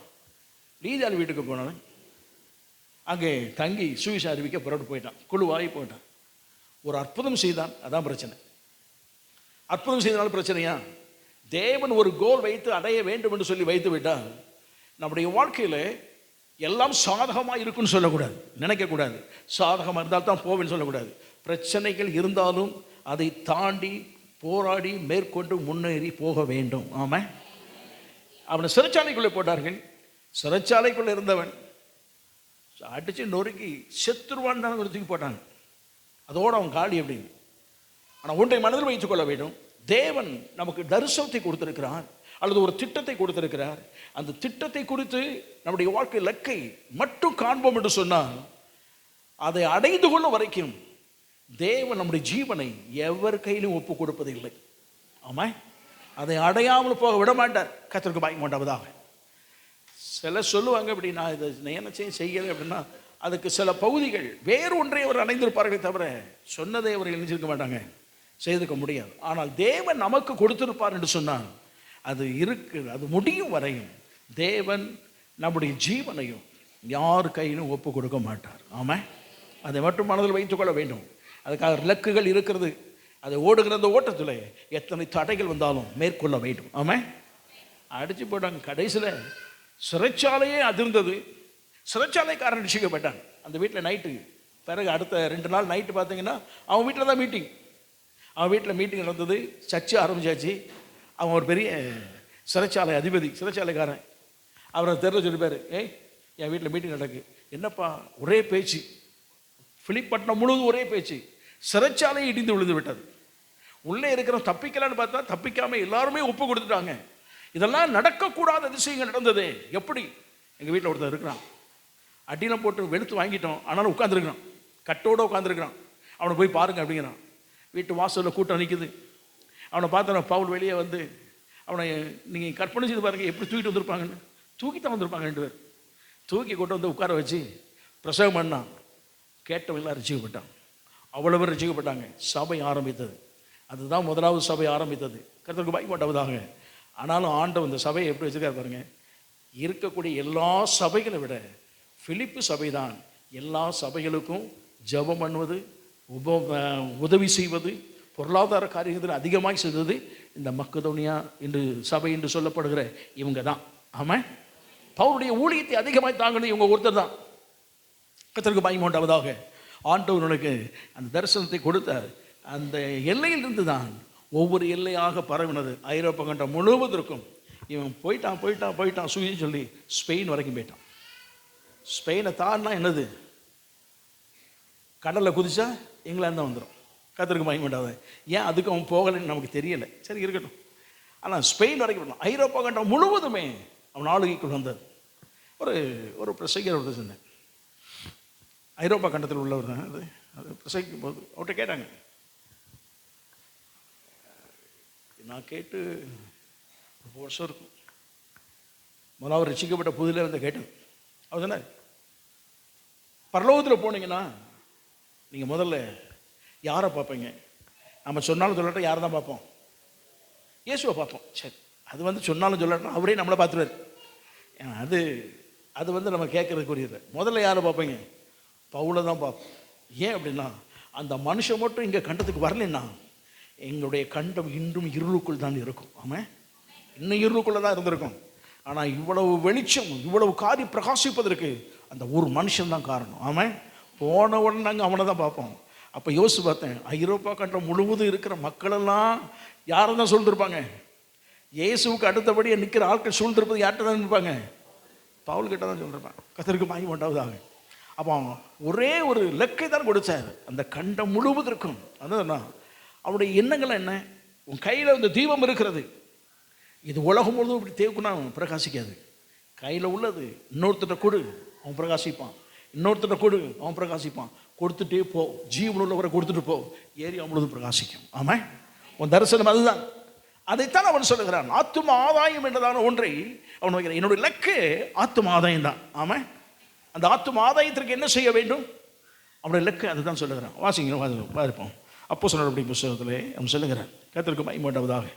Speaker 1: ரீதியால் வீட்டுக்கு போனான். அங்கே தங்கி சுவிசேஷம் அறிவிக்க புறப்பட்டு போயிட்டான், குழுவாகி போயிட்டான். ஒரு அற்புதம் செய்தான், அதான் பிரச்சனை. அற்புதம் செய்தனால பிரச்சனையா? தேவன் ஒரு கோல் வைத்து அடைய வேண்டும் என்று சொல்லி வைத்து விட்டால் நம்முடைய வாழ்க்கையில் எல்லாம் சாதகமாக இருக்குன்னு சொல்லக்கூடாது, நினைக்கக்கூடாது. சாதகமாக இருந்தால் தான் போவேன்னு சொல்லக்கூடாது. பிரச்சனைகள் இருந்தாலும் அதை தாண்டி போராடி மேற்கொண்டு முன்னேறி போக வேண்டும். ஆமாம், அவனை சிறைச்சாலைக்குள்ளே போட்டார்கள். சிறைச்சாலைக்குள்ளே இருந்தவன் அடித்து நொறுக்கி செத்துருவான் தான் தூக்கி போட்டாங்க. அதோடு அவன் காலி அப்படின்னு. ஆனால் ஒன்றை மனதில் வைத்துக் கொள்ள வேண்டும், தேவன் நமக்கு தரிசனத்தை கொடுத்திருக்கிறார், அல்லது ஒரு திட்டத்தை கொடுத்திருக்கிறார். அந்த திட்டத்தை குறித்து நம்முடைய வாழ்க்கை இலக்கை மட்டும் காண்போம் என்று சொன்னால் அதை அடைந்து கொள்ளும் வரைக்கும் தேவன் நம்முடைய ஜீவனை எவர் கையிலும் ஒப்பு கொடுப்பதில்லை. ஆமாம், அதை அடையாமல் போக விட மாட்டார். கர்த்தருக்கு பயப்பட மாட்டாவதாக. சில சொல்லுவாங்க, இப்படி நான் இதை நினைச்சேன் செய்யலை அப்படின்னா அதுக்கு சில பகுதிகள் வேறு ஒன்றை அவர் அடைந்திருப்பார்களே தவிர சொன்னதை அவர்கள் நினைச்சிருக்க மாட்டாங்க, செய்திருக்க முடியாது. ஆனால் தேவன் நமக்கு கொடுத்திருப்பார் என்று சொன்னால் அது இருக்கு, அது முடியும் வரையும் தேவன் நம்முடைய ஜீவனையும் யார் கையிலும் ஒப்பு கொடுக்க மாட்டார். ஆமாம், அதை மட்டும் மனதில் வைத்துக் கொள்ள வேண்டும். அதுக்காக இலக்குகள் இருக்கிறது, அதை ஓடுகிற அந்த ஓட்டத்தில் எத்தனை தடைகள் வந்தாலும் மேற்கொள்ள வேண்டும். ஆமாம், அடித்து போட்டாங்க. கடைசியில் சிறைச்சாலையே அதிர்ந்தது. சிறைச்சாலைக்காரன் ரட்சிக்கப்பட்டான். அந்த வீட்டில் நைட்டு பிறகு அடுத்த 2 நாள் நைட்டு பார்த்தீங்கன்னா அவன் வீட்டில் தான் மீட்டிங். அவன் வீட்டில் மீட்டிங் நடந்தது, சர்ச்சை ஆரம்பிச்சாச்சு. அவன் ஒரு பெரிய சிறைச்சாலை அதிபதி, சிறைச்சாலைக்காரன். அவரை தெரியல சொல்லிப்பார், என் வீட்டில் மீட்டிங் நடக்கு. என்னப்பா ஒரே பேச்சு, பிலிப் பட்டணம் முழுவதும் ஒரே பேச்சு. சிறைச்சாலை இடிந்து விழுந்து விட்டது. உள்ளே இருக்கிற தப்பிக்கலான்னு பார்த்தா தப்பிக்காமல் எல்லாருமே ஒப்பு கொடுத்துட்டாங்க. இதெல்லாம் நடக்கக்கூடாத அதிசயங்கள் நடந்தது. எப்படி? எங்கள் வீட்டில் ஒருத்தர் இருக்கிறான், அடியில் போட்டு வெளுத்து வாங்கிட்டோம், ஆனாலும் உட்காந்துருக்கிறான், கட்டோடு உட்காந்துருக்கிறான். அவனை போய் பாருங்க அப்படிங்கிறான். வீட்டு வாசலில் கூட்டம் நிற்குது. அவனை பார்த்தா பவுல் வெளியே வந்து அவனை நீங்கள் கற்பனை செய்து பாருங்கள், எப்படி தூக்கிட்டு வந்திருப்பாங்கன்னு. தூக்கித்தான் வந்திருப்பாங்க. 2 பேர் தூக்கி கொண்டு வந்து உட்கார வச்சு பிரசவம் பண்ணான். கேட்டவெல்லாம் ரசிக்கப்பட்டான். அவ்வளோ பேர் ரசிக்கப்பட்டாங்க. சபை ஆரம்பித்தது. அதுதான் முதலாவது சபை ஆரம்பித்தது. கர்த்தருக்கு பயப்பட்டவதாக. ஆனாலும் ஆண்டவர் இந்த சபையை எப்படி வச்சுருக்காரு பாருங்க. இருக்கக்கூடிய எல்லா சபைகளை விட பிலிப்பு சபை தான் எல்லா சபைகளுக்கும் ஜெபம் பண்ணுவது, உதவி செய்வது, பொருளாதார காரியத்தில் அதிகமாக செய்தது இந்த மக்கதோனியா என்று சபை என்று சொல்லப்படுகிற இவங்க தான். ஆமாம், பவுலுடைய ஊழியத்தை அதிகமாக தாங்கணும் இவங்க ஒருத்தர் தான். கர்த்தருக்கு பயப்பட உண்டாவதாக. ஆண்டவர்களுக்கு அந்த தரிசனத்தை கொடுத்த அந்த எல்லையிலிருந்து தான் ஒவ்வொரு எல்லையாக பரவினது. ஐரோப்பா கண்டம் முழுவதற்கும் இவன் போயிட்டான் சுவின்னு சொல்லி ஸ்பெயின் வரைக்கும் போயிட்டான். ஸ்பெயினை தாண்டினா என்னது, கடலில் குதிச்சா இங்கிலாந்து தான் வந்துடும். கர்த்தருக்கு பயப்பட உண்டாவதாக. ஏன் அதுக்கு அவன் போகலைன்னு நமக்கு தெரியலை, சரி இருக்கட்டும். ஆனால் ஸ்பெயின் வரைக்கும் போயிட்டான். ஐரோப்பா கண்டம் முழுவதுமே அவன் ஆளுகைக்குள் வந்தது. ஒரு பிரசங்கர் ஒருத்தர் சொன்னேன், ஐரோப்பா கண்டத்தில் உள்ளவர் தான். அது பிரசங்கிக்கும் போது அவர்கிட்ட கேட்டாங்க. நான் கேட்டு 1 வருஷம் இருக்கும். முதலாவது ரசிக்கப்பட்ட புதில் வந்து கேட்டேன். அவர் சொன்னார், பரலோகத்தில் போனீங்கன்னா நீங்கள் முதல்ல யாரை பார்ப்பீங்க? நம்ம சொன்னாலும் சொல்லட்டும் யாரை தான் பார்ப்போம்? இயேசுவை பார்ப்போம். சரி, அது வந்து சொன்னாலும் சொல்லட்டும் அவரே நம்மளை பார்த்துருவார். அது அது வந்து நம்ம கேட்கறதுக்குரியது. முதல்ல யாரை பார்ப்பீங்க? பவுலை தான் பார்ப்போம். ஏன் அப்படின்னா, அந்த மனுஷன் மட்டும் இங்கே கண்டத்துக்கு வரலைன்னா எங்களுடைய கண்டம் இன்றும் இருளுக்குள் தான் இருக்கும். ஆமாம், இன்னும் இருளுக்குள்ளே தான் இருந்திருக்கும். ஆனால் இவ்வளவு வெளிச்சம், இவ்வளவு காரி பிரகாசிப்பதற்கு அந்த ஒரு மனுஷன் தான் காரணம். ஆமாம், போன உடனே நாங்கள் அவனை தான் பார்ப்போம். அப்போ யோசிச்சு பார்த்தேன், ஐரோப்பா கண்டம் முழுவதும் இருக்கிற மக்களெல்லாம் யாரை தான் சூழ்ந்திருப்பாங்க? இயேசுவுக்கு அடுத்தபடியே நிற்கிற ஆட்கள் சூழ்ந்திருப்பது யார்கிட்ட தான் நிற்பாங்க? பவுல்கிட்ட தான் சொல்லியிருப்பாங்க. கர்த்தருக்கு மகிமை உண்டாவதாக. அப்போ ஒரே ஒரு லக்கை தான் கொடுத்தார், அந்த கண்டம் முழுவதற்கும். அதான் அவருடைய எண்ணங்கள் என்ன? உன் கையில் இந்த தீபம் இருக்கிறது, இது உலகம் முழுவதும் இப்படி தேக்குனா பிரகாசிக்காது. கையில் உள்ளது இன்னொருத்தட்ட கொடு, அவன் பிரகாசிப்பான். இன்னொருத்தட்ட கொடு, அவன் பிரகாசிப்பான். கொடுத்துட்டே போ, ஜீவன் உள்ளவரை கொடுத்துட்டு போ, ஏரியா முழுவதும் பிரகாசிக்கும். ஆமாம், உன் தரிசனம் அதுதான். அதைத்தான் அவன் சொல்லுகிறான். ஆத்தும ஆதாயம் என்றதான ஒன்றை அவன் வைக்கிறான். என்னுடைய இலக்கு ஆத்தும ஆதாயம் தான். ஆமாம், அந்த ஆத்தும ஆதாயத்திற்கு என்ன செய்ய வேண்டும்? அவனுடைய இலக்கு அதுதான் சொல்லுகிறான். வாசிங்க, பார்ப்போம். அப்போஸ்தலர்களுடைய புத்தகத்திலே அவன் சொல்லுகிறான். கர்த்தருக்கு மகிமை உண்டாவதாக.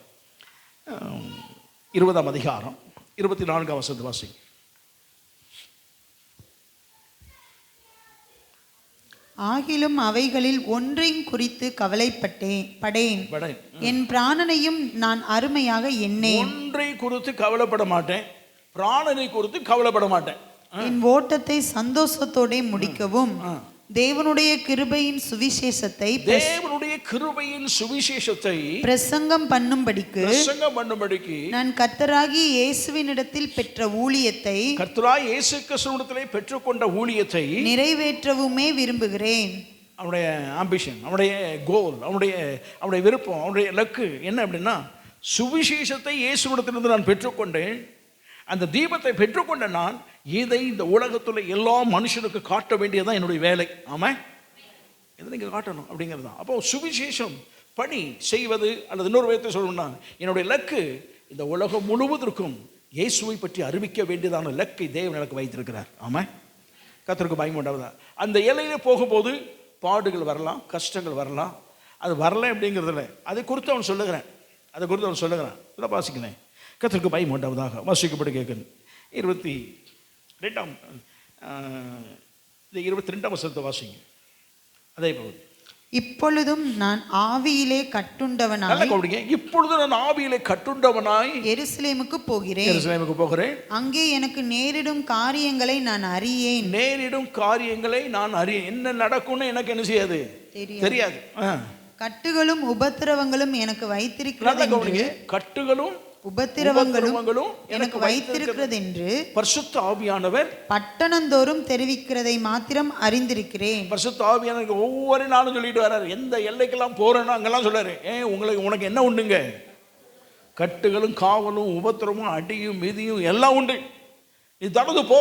Speaker 1: 20ஆம் அதிகாரம் 24ஆம் வசனத்தை வாசிங்க.
Speaker 2: ஆகிலும் அவைகளில் ஒன்றையும் குறித்து கவலைப்படேன். என் பிராணனையும் நான் அருமையாக எண்ணேன்.
Speaker 1: ஒன்றை குறித்து கவலைப்பட மாட்டேன், பிராணனை குறித்து கவலைப்பட மாட்டேன்.
Speaker 2: என் ஓட்டத்தை சந்தோஷத்தோட முடிக்கவும் தேவனுடைய கிருபையின் சுவிசேஷத்தை பிரசங்கம் பண்ணும்படிக்கு நான் கர்த்தராகிய இயேசுவினிடத்தில் பெற்ற ஊழியத்தை
Speaker 1: பெற்றுக்கொண்ட ஊழியத்தை
Speaker 2: நிறைவேற்றவுமே விரும்புகிறேன்.
Speaker 1: அவனுடைய ஆம்பிஷன், அவனுடைய கோல், அவனுடைய விருப்பம், அவனுடைய இலக்கு என்ன அப்படின்னா, சுவிசேஷத்தை இயேசுவிடத்திலிருந்து நான் பெற்றுக்கொண்டேன். அந்த தீபத்தை பெற்றுக்கொண்ட நான் இதை இந்த உலகத்தில் எல்லா மனுஷனுக்கு காட்ட வேண்டியதான் என்னுடைய வேலை. ஆமாம், இதை நீங்கள் காட்டணும் அப்படிங்கிறது தான். அப்போ சுவிசேஷம் பணி செய்வது, அல்லது இன்னொரு விதத்தை சொல்லணும்னா, என்னுடைய இலக்கு இந்த உலகம் முழுவதற்கும் இயேசுவை பற்றி அறிவிக்க வேண்டியதான இலக்கை தேவன் எனக்கு வைத்திருக்கிறார். ஆமாம், கர்த்தருக்கு மகிமை உண்டாவதா. அந்த எல்லையிலே போகும்போது பாடுகள் வரலாம், கஷ்டங்கள் வரலாம். அது வரல அப்படிங்கிறதில்ல, அதை குறித்து அவன் சொல்லுகிறான். இதில் வாசிக்கிறேன். கர்த்தருக்கு மகிமை உண்டாவதாக. வாசிக்கப்பட்டு கேட்கணும். 22ஆம் வசனத்தை வாசிங்க. அதே போல்
Speaker 2: இப்பொழுதும் நான் ஆவியிலே கட்டுண்டவனாய் எருசலேமுக்கு போகிறேன். அங்கே எனக்கு நேரிடும் காரியங்களை நான் அறியேன்.
Speaker 1: என்ன நடக்கும்னு எனக்கு என்ன செய்யாது, தெரியாது.
Speaker 2: கட்டுகளும் உபத்திரவங்களும் எனக்கு வைத்திருக்கிறது.
Speaker 1: கட்டுகளும்
Speaker 2: உபத்திரவங்களும் எனக்கு வைத்திருக்கிறது என்று
Speaker 1: பரிசுத்த ஆவியானவர்
Speaker 2: பட்டணந்தோறும் தெரிவிக்கிறதை மாத்திரம் அறிந்திருக்கிறேன்.
Speaker 1: பரிசுத்த ஆவியானவர் ஒவ்வொரு நாளும் சொல்லிட்டு வர்றாரு. எந்த எல்லைக்கெல்லாம் போறேன்னா அங்கெல்லாம் சொல்றாரு, உனக்கு என்ன உண்டுங்க? கட்டுகளும் காவலும் உபத்திரமும் அடியும் மிதியும் எல்லாம் உண்டு, நீ தடந்து போ.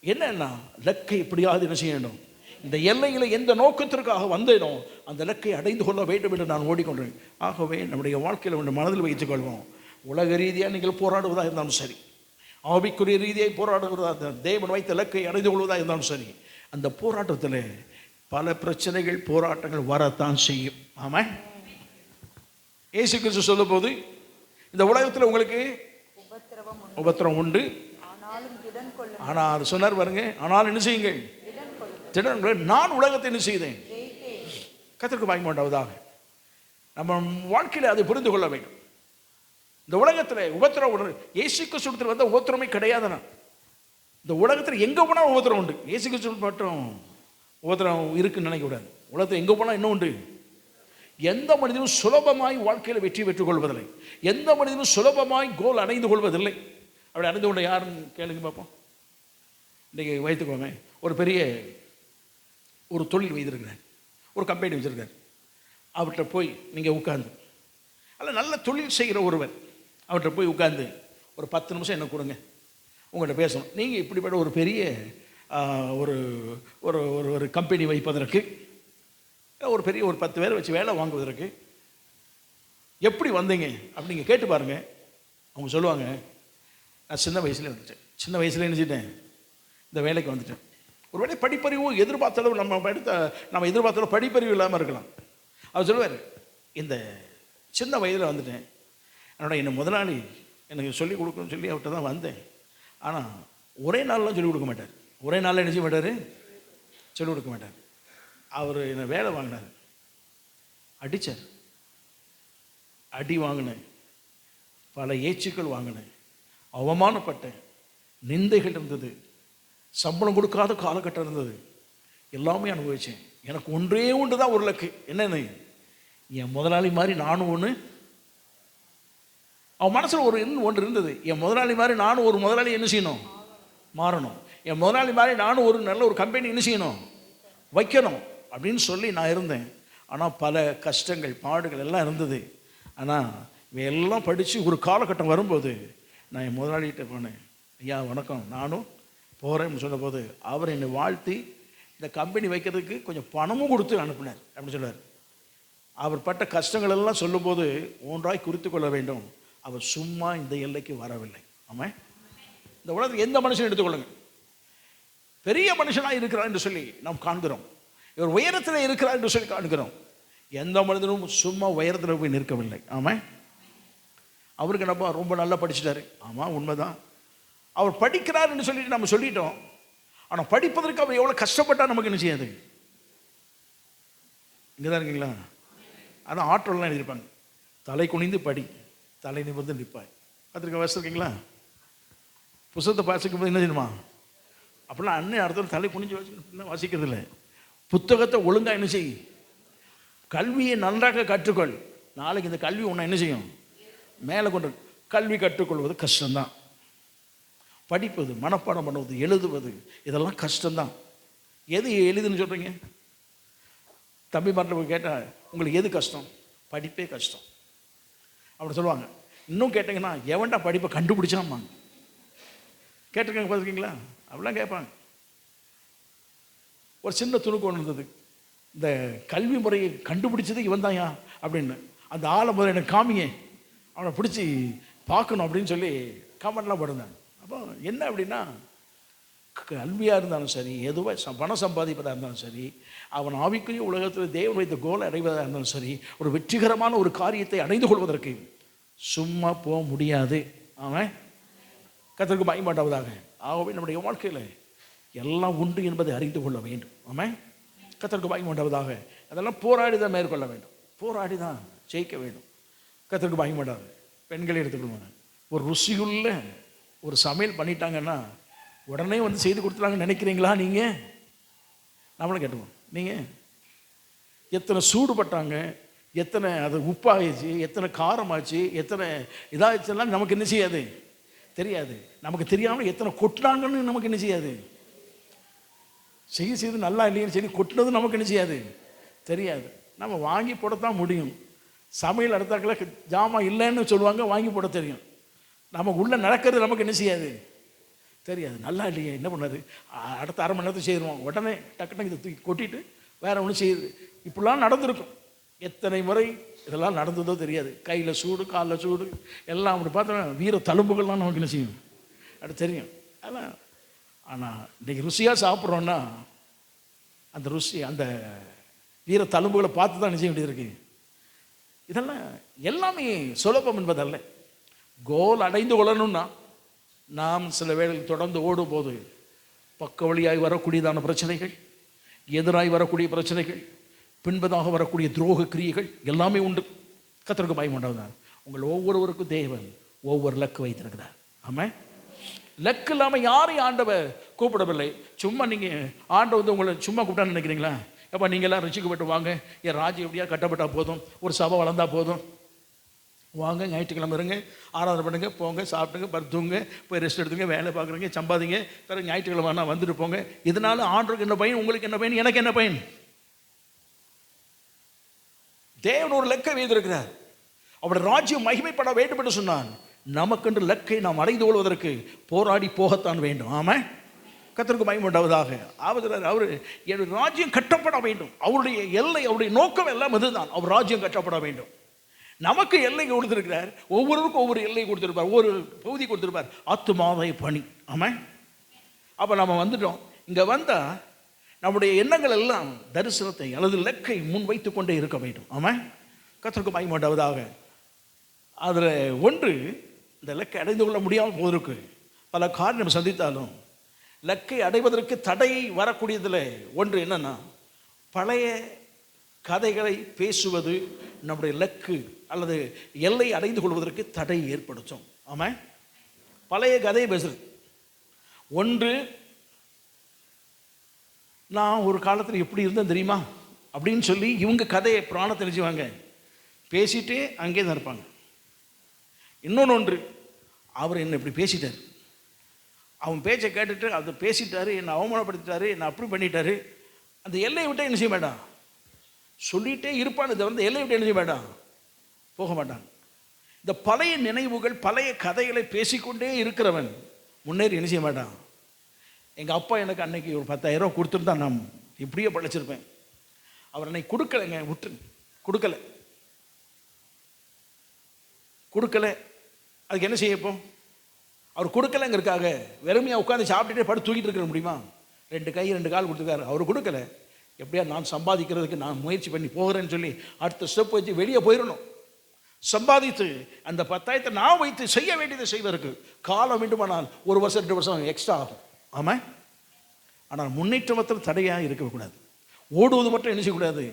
Speaker 1: என்னன்னா லக்கை எப்படியாவது என்ன செய்யணும், இந்த எல்லையில் எந்த நோக்கத்திற்காக வந்தேனோ அந்த இலக்கை அடைந்து கொள்ள வேண்டும் என்று நான் ஓடிக்கொண்டேன். ஆகவே நம்முடைய வாழ்க்கையில் ஒன்று மனதில் வைத்துக் கொள்வோம். உலக ரீதியாக நீங்கள் போராடுவதாக இருந்தாலும் சரி, ஆவிக்குரிய ரீதியாக போராடுவதாக, தேவன் வைத்த இலக்கை அடைந்து கொள்வதாக இருந்தாலும் சரி, அந்த போராட்டத்தில் பல பிரச்சனைகள், போராட்டங்கள் வரத்தான் செய்யும். ஆமாம், இயேசு கிறிஸ்து சொல்லும் போது, இந்த உலகத்தில் உங்களுக்கு உபத்திரம் உண்டு, ஆனால் சொன்னார் பாருங்க, ஆனால் என்ன செய்யுங்கள், நான் உலகத்தை என்ன செய்தேன். கர்த்தருக்கு மகிமை உண்டாவதாக. நம்ம வாழ்க்கையில் அதை புரிந்து கொள்ள வேண்டும். இந்த உலகத்தில் உபத்திரம் இயேசு கிறிஸ்துவிடத்தில் வந்த உபத்திரமே கிடையாதுன்னா, இந்த உலகத்தில் எங்கே போனால் உபத்திரம் உண்டு. இயேசு கிறிஸ்து மட்டும் உபத்திரம் இருக்குன்னு நினைக்கக்கூடாது. உலகத்தில் எங்கே போனால் இன்னும் உண்டு. எந்த மனிதனும் சுலபமாய் வாழ்க்கையில் வெற்றி பெற்றுக் கொள்வதில்லை. எந்த மனிதனும் சுலபமாய் கோல் அடைந்து கொள்வதில்லை. அப்படி அடைந்து கொண்ட யாருன்னு கேளுங்க பார்ப்போம். இன்றைக்கி வைத்துக்கோங்க, ஒரு பெரிய ஒரு தொழில் வைத்திருக்கிறார், ஒரு கம்பெனி வச்சுருக்கார். அவர்கிட்ட போய் நீங்கள் உட்காந்து, அல்ல நல்ல தொழில் செய்கிற ஒருவர், அவர்கிட்ட போய் உட்காந்து ஒரு 10 நிமிஷம் என்ன கொடுங்க, உங்கள்கிட்ட பேசணும். நீங்கள் இப்படிப்பட்ட ஒரு பெரிய ஒரு ஒரு ஒரு கம்பெனி வைப்பதற்கு, ஒரு பெரிய ஒரு 10 பேரை வச்சு வேலை வாங்குவதற்கு எப்படி வந்தீங்க அப்படி நீங்கள் கேட்டு பாருங்கள். அவங்க சொல்லுவாங்க, நான் சின்ன வயசுலேயே வந்துட்டேன், சின்ன வயசுலேயே நினச்சிட்டேன், இந்த வேலைக்கு வந்துட்டேன். ஒரு வேலை படிப்பறிவும் எதிர்பார்த்தளவு நம்ம எதிர்பார்த்தளவு படிப்பறிவு இல்லாமல் இருக்கலாம். அவர் சொல்லுவார், இந்த சின்ன வயதில் வந்துட்டேன், என்னோட என்ன முதலாளி எனக்கு சொல்லிக் கொடுக்கணும்னு சொல்லி அவர்கிட்ட தான் வந்தேன். ஆனால் ஒரே நாள்லாம் சொல்லிக் கொடுக்க மாட்டார். ஒரே நாளில் என்ன செய்ய மாட்டார்? சொல்லிக் கொடுக்க மாட்டார். அவர் என்னை வேலை வாங்கினார், அடித்தார், அடி வாங்கினேன், பல ஏச்சுக்கள் வாங்கினேன், அவமானப்பட்டேன், நிந்தைகள் இருந்தது, சம்பளம் கொடுக்காத காலகட்டம் இருந்தது, எல்லாமே அனுபவித்தேன். எனக்கு ஒன்றே ஒன்று தான் ஒரு லக்கு. என்னன்னு? என் முதலாளி மாதிரி நானும் ஒன்று. அவன் மனசில் ஒன்று இருந்தது, என் முதலாளி மாதிரி நானும் ஒரு முதலாளி என்ன செய்யணும்? மாறணும். என் முதலாளி மாதிரி நானும் ஒரு நல்ல ஒரு கம்பெனி என்ன செய்யணும்? வைக்கணும் அப்படின்னு சொல்லி நான் இருந்தேன். ஆனால் பல கஷ்டங்கள் பாடுகள் எல்லாம் இருந்தது. ஆனால் இவையெல்லாம் படித்து ஒரு காலகட்டம் வரும்போது நான் என் முதலாளிகிட்ட போனேன். ஐயா வணக்கம், நானும் போகிறேன்னு சொன்னபோது அவர் என்னை வாழ்த்தி இந்த கம்பெனி வைக்கிறதுக்கு கொஞ்சம் பணமும் கொடுத்து அனுப்பினார் அப்படின்னு சொன்னார். அவர் பட்ட கஷ்டங்கள் எல்லாம் சொல்லும்போது ஒன்றாய் குறித்து கொள்ள வேண்டும், அவர் சும்மா இந்த எல்லைக்கு வரவில்லை. ஆமாம், இந்த உலகத்துக்கு எந்த மனுஷன் எடுத்துக்கொள்ளுங்க, பெரிய மனுஷனாக இருக்கிறார் என்று சொல்லி நாம் காண்கிறோம், இவர் உயரத்தில் இருக்கிறார் என்று சொல்லி காண்கிறோம். எந்த மனிதனும் சும்மா உயரத்தில் போய் நிற்கவில்லை. ஆமாம், அவருக்கு நம்ம ரொம்ப நல்லா படிச்சுட்டாரு. ஆமாம், உண்மைதான். அவர் படிக்கிறார் என்று சொல்லிட்டு நம்ம சொல்லிட்டோம். ஆனால் படிப்பதற்கு அவர் எவ்வளோ கஷ்டப்பட்டால் நமக்கு என்ன செய்யாது? இங்கே தான் இருக்கீங்களா? அதான் ஆற்றலாம் எழுதியிருப்பாங்க, தலை குனிந்து படி, தலை நிமிர்ந்து நிற்பாய். அதுக்கு வாசிருக்கீங்களா? புத்தகத்தை வாசிக்கும் போது என்ன செய்யணுமா? அப்படிலாம் அண்ணன் அடுத்த தலை குனிஞ்சு வாசிக்கிறது இல்லை. புத்தகத்தை ஒழுங்காக என்ன செய், கல்வியை நன்றாக கற்றுக்கொள். நாளைக்கு இந்த கல்வி உன்னை என்ன செய்யும்? மேலே கொண்டு. கல்வி கற்றுக்கொள்வது கஷ்டம்தான். படிப்பது, மனப்பாடம் பண்ணுவது, எழுதுவது, இதெல்லாம் கஷ்டம்தான். எது எளிதுன்னு சொல்கிறீங்க? தம்பி மாட்டில் போய் கேட்டால் உங்களுக்கு எது கஷ்டம்? படிப்பே கஷ்டம் அப்படி சொல்லுவாங்க. இன்னும் கேட்டிங்கன்னா எவன்டா படிப்பை கண்டுபிடிச்சாம்மாங்க. கேட்டிருக்காங்க, பார்த்துருக்கீங்களா? அப்படிலாம் கேட்பாங்க. ஒரு சின்ன துணுக்கு ஒன்று இருந்தது, இந்த கல்வி முறையை கண்டுபிடிச்சது இவன் தான்யா அப்படின்னு. அந்த ஆளை முதல்ல எனக்கு காமிங்க, அவனை பிடிச்சி பார்க்கணும் அப்படின்னு சொல்லி கமெண்ட்லாம் போடுங்க. அப்போ என்ன அப்படின்னா, கல்வியாக இருந்தாலும் சரி, எதுவாக பணம் சம்பாதிப்பதாக இருந்தாலும் சரி, அவன் ஆவிக்குரிய உலகத்தில் தேவன் வைத்த கோலை அடைவதாக இருந்தாலும் சரி, ஒரு வெற்றிகரமான ஒரு காரியத்தை அடைந்து கொள்வதற்கு சும்மா போக முடியாது. அவன் கர்த்தருக்கு பயமாட்டாவதாக. ஆகவே நம்முடைய வாழ்க்கையில் எல்லாம் உண்டு என்பதை அறிந்து கொள்ள வேண்டும். ஆமாம், கர்த்தருக்கு பயமாட்டாவதாக. அதெல்லாம் போராடி தான் மேற்கொள்ள வேண்டும், போராடி தான் ஜெயிக்க வேண்டும். கர்த்தருக்கு பயமாட்டாது. பெண்களை எடுத்துக்கொள்வாங்க, ஒரு ருசியுள்ள ஒரு சமையல் பண்ணிட்டாங்கன்னா உடனே வந்து செய்து கொடுத்துட்டாங்கன்னு நினைக்கிறீங்களா? நீங்கள் நம்மளும் கேட்டுவோம், நீங்கள் எத்தனை சூடுபட்டாங்க, எத்தனை அது உப்பாகிடுச்சு, எத்தனை காரமாச்சு, எத்தனை இதாகிடுச்சுலாம் நமக்கு என்ன செய்யாது? தெரியாது. நமக்கு தெரியாமல் எத்தனை கொட்டினாங்கன்னு நமக்கு என்ன செய்யாது? செய்து நல்லா இல்லைன்னு சரி கொட்டினது நமக்கு என்ன செய்யாது? தெரியாது. நம்ம வாங்கி போடத்தான் முடியும். சமையல் அடுத்தாக்கில் ஜாமான் இல்லைன்னு சொல்லுவாங்க, வாங்கி போட தெரியும். நமக்கு உள்ளே நடக்கிறது நமக்கு என்ன செய்யாது? தெரியாது. நல்லா இல்லையே, என்ன பண்ணாது, அடுத்த அரை மணி நேரத்துக்கு செய்வோம், உடனே டக்குன்னு இதை தூக்கி கொட்டிட்டு வேற ஒன்று செய்யுது. இப்படிலாம் நடந்திருக்கும். எத்தனை முறை இதெல்லாம் நடந்ததோ தெரியாது. கையில் சூடு, காலில் சூடு, எல்லாம் அப்படி பார்த்தோன்னா வீர தழும்புகள்லாம் நமக்கு என்ன செய்யும்? அது தெரியும். அதெல்லாம் ஆனால் இன்றைக்கி ருசியாக சாப்பிட்றோன்னா அந்த ருசி, அந்த வீர தழும்புகளை பார்த்து தான் நிச்சயம் வேண்டியது இருக்குது. இதெல்லாம் எல்லாமே சுலபம் என்பதல்ல. கோல் அடைந்து கொள்ளணும்னா நாம் சில வேளையில் தொடர்ந்து ஓடும்போது பக்க வழியாய் வரக்கூடியதான பிரச்சனைகள், எதிராய் வரக்கூடிய பிரச்சனைகள், பின்பதாக வரக்கூடிய துரோக கிரியைகள் எல்லாமே உண்டு. கர்த்தருக்கு பயம் உண்டாவதான். உங்கள் ஒவ்வொருவருக்கும் தேவன் ஒவ்வொரு லக்கு வைத்திருக்கிறார். ஆமாம், லக்கு இல்லாமல் யாரையும் ஆண்டவர் கூப்பிடவில்லை. சும்மா நீங்கள் ஆண்டவர் வந்து உங்களை சும்மா கூப்பிட்டான்னு நினைக்கிறீங்களா? எப்போ நீங்கள் எல்லாம் ரசிக்கப்பட்டு வாங்க, என் ராஜ்யம் எப்படியா கட்டப்பட்டால் போதும், ஒரு சபை வளர்ந்தால் போதும், வாங்க ஞாயிற்றுக்கிழமை இருங்க, ஆராதனை பண்ணுங்க, போங்க, சாப்பிட்டுங்க, படுத்துங்க, போய் ரெஸ்ட் எடுத்துங்க, வேலை பார்க்குறீங்க, சம்பாதிங்க, பிறகு ஞாயிற்றுக்கிழமை ஆனால் வந்துட்டு போங்க. இதனால ஆண்டவருக்கு என்ன பயன், உங்களுக்கு என்ன பயன், எனக்கு என்ன பயன்? தேவன் ஒரு லக்கை வைத்திருக்கிறார். அவருடைய ராஜ்யம் மகிமைப்பட வேண்டும் என்று சொன்னான். நமக்கென்று லக்கை நாம் அடைந்து கொள்வதற்கு போராடி போகத்தான் வேண்டும். ஆமாம், கர்த்தருக்கு மகிமை உண்டாவதாக. அவர் என்னுடைய ராஜ்யம் கட்டப்பட வேண்டும். அவருடைய எல்லை, அவருடைய நோக்கம் எல்லாம் இதுதான், அவர் ராஜ்யம் கட்டப்பட வேண்டும். நமக்கு எல்லை கொடுத்திருக்கிறார், ஒவ்வொருவருக்கும் ஒவ்வொரு எல்லை கொடுத்திருப்பார், ஒவ்வொரு பகுதி கொடுத்திருப்பார், ஆத்துமாவை பணி. ஆமாம், அப்போ நம்ம வந்துட்டோம். இங்கே வந்தால் நம்முடைய எண்ணங்கள் எல்லாம் தரிசனத்தை அல்லது லக்கை முன் வைத்து கொண்டே இருக்க வேண்டும். ஆமாம், கர்த்தருக்கு மகிமை உண்டாவதாக. அதில் ஒன்று, இந்த லக்கை அடைந்து கொள்ள முடியாமல் போவதற்கு பல காரணம் சந்தித்தாலும் லக்கை அடைவதற்கு தடை வரக்கூடியதில் ஒன்று என்னன்னா, பழைய கதைகளை பேசுவது நம்முடைய லக்கு அல்லது எல்லை அடைந்து கொள்வதற்கு தடை ஏற்படுத்தும். ஆமாம், பழைய கதையை பேசுறது. ஒன்று, நான் ஒரு காலத்தில் எப்படி இருந்தேன் தெரியுமா அப்படின்னு சொல்லி இவங்க கதையை பிராணத்தை நினைச்சுவாங்க, பேசிட்டு அங்கே தான் இருப்பாங்க. இன்னொன்று, அவர் என்ன இப்படி பேசிட்டார், அவன் பேச்சை கேட்டுட்டு அதை பேசிட்டாரு, என்னை அவமானப்படுத்திட்டாரு, என்னை அப்படி பண்ணிட்டாரு, அந்த எல்லையை விட்டு என்ன செய்ய மாட்டான், சொல்லிகிட்டே இருப்பான். இதை வந்து எல்லையை விட்டு என்ன செய்ய மாட்டான், போக மாட்டான். இந்த பழைய நினைவுகள் பழைய கதைகளை பேசிக்கொண்டே இருக்கிறவன் முன்னேறி என்ன செய்ய மாட்டான். எங்கள் அப்பா எனக்கு அன்னைக்கு ஒரு 10,000 ரூபா கொடுத்துருந்தா நான் இப்படியே பழச்சிருப்பேன். அவர் அன்னைக்கு கொடுக்கலைங்க, விட்டு கொடுக்கல. அதுக்கு என்ன செய்யப்போ, அவர் கொடுக்கலங்கிறதுக்காக வெறுமையாக உட்காந்து சாப்பிட்டுட்டே படுத்து தூக்கிட்டு இருக்க முடியுமா? 2 கை 2 கால் கொடுத்துருக்காரு, அவர் கொடுக்கல. எப்படியா நான் சம்பாதிக்கிறதுக்கு நான் முயற்சி பண்ணி போகிறேன்னு சொல்லி அடுத்த ஸ்டெப் வச்சு வெளியே போயிடணும். சம்பாதித்து அந்த 10,000 நான் வைத்து செய்ய வேண்டியதை செய்வதற்கு காலம் வேண்டுமானால் 1 வருஷம் 2 வருஷம் எக்ஸ்ட்ரா ஆகும். ஆமாம், ஆனால் முன்னேற்றத்தில் தடையாக இருக்கக்கூடாது. ஓடுவது மட்டும் என்ன செய்யக்கூடாது,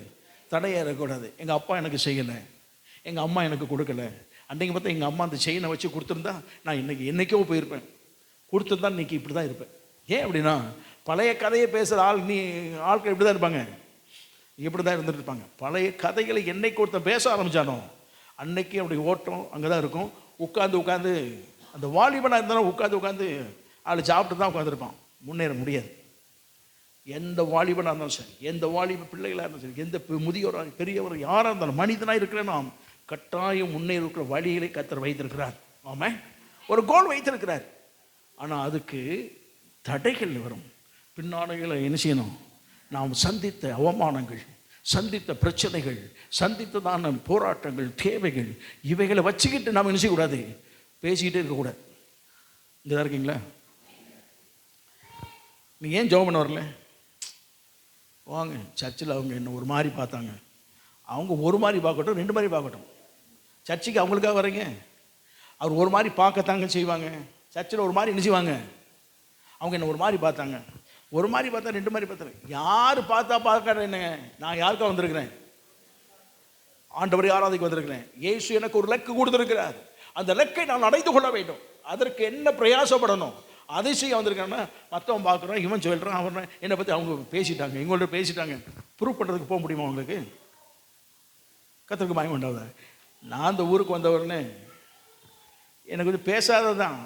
Speaker 1: தடையாக இருக்கக்கூடாது. எங்கள் அப்பா எனக்கு செய்யலை, எங்கள் அம்மா எனக்கு கொடுக்கல, அன்றைக்கி பார்த்தா எங்கள் அம்மா அந்த செயினை வச்சு கொடுத்துருந்தா நான் என்றைக்கோ போயிருப்பேன், கொடுத்துருந்தா இன்றைக்கி இப்படி தான் இருப்பேன். ஏன் அப்படின்னா, பழைய கதையை பேசுகிற ஆட்கள் இப்படி தான் இருப்பாங்க, இப்படி தான் இருந்துட்டு இருப்பாங்க. பழைய கதைகளை என்னைக்கு ஒருத்தன் பேச ஆரம்பித்தானோ அன்னைக்கு அப்படி ஓட்டம் அங்கே தான் இருக்கும். உட்காந்து அந்த வாலிபனாக இருந்தாலும் உட்காந்து அதில் சாப்பிட்டு தான் உட்காந்துருப்பான், முன்னேற முடியாது. எந்த வாலிபனாக இருந்தாலும் சரி, எந்த வாலிப பிள்ளைகளாக இருந்தாலும் சரி, எந்த முதியோராக பெரியவர் யாராக இருந்தாலும் மனிதனாக இருக்கிற நாம் கட்டாயம் முன்னேற இருக்கிற வழிகளை கர்த்தர் வைத்திருக்கிறார். ஆமாம், ஒரு கோல் வைத்திருக்கிறார். ஆனால் அதுக்கு தடைகள் வரும். பின்னாடைகளை என்ன செய்யணும், நாம் சந்தித்த அவமானங்கள், சந்தித்த பிரச்சனைகள், சந்தித்ததான போராட்டங்கள், தேவைகள், இவைகளை வச்சுக்கிட்டு நாம் என்ன செய்யக்கூடாது, பேசிக்கிட்டே இருக்கக்கூடாது. இங்கே தான் இருக்கீங்களா? நீங்கள் ஏன் ஜெபம் பண்ண வரல? வாங்க, சர்ச்சில் அவங்க என்ன ஒரு மாதிரி பார்த்தாங்க, அவங்க ஒரு மாதிரி பார்க்கட்டும், 2 மாதிரி பார்க்கட்டும். சர்ச்சுக்கு அவங்களுக்காக வரீங்க, அவர் ஒரு மாதிரி பார்க்கத்தாங்க செய்வாங்க. சர்ச்சில் ஒரு மாதிரி என்ன செய்வாங்க, அவங்க என்ன ஒரு மாதிரி பார்த்தாங்க, ஒரு மாதிரி பார்த்தா 2 மாதிரி பார்த்தாங்க. யார் பார்த்தா பார்க்க என்னங்க, நான் யாருக்கா வந்திருக்கிறேன், ஆண்டவரை ஆராதிக்க வந்திருக்கிறேன். இயேசு எனக்கு ஒரு லக்கு கொடுத்துருக்கிறார், அந்த லக்கை நான் அடைந்து கொள்ள வேண்டும். அதற்கு என்ன பிரயாசப்படணும், அதை செய்ய வந்திருக்காங்கன்னா மற்றவன் பார்க்குறான், இவன் சொல்கிறான், அவன் என்னை பற்றி அவங்க பேசிட்டாங்க, எங்கள்கிட்ட பேசிட்டாங்க, ப்ரூவ் பண்ணுறதுக்கு போக முடியுமா உங்களுக்கு? கர்த்தருக்கு மகிமை உண்டாகுதா? நான் அந்த ஊருக்கு வந்தவர்னு எனக்கு வந்து பேசாததான்,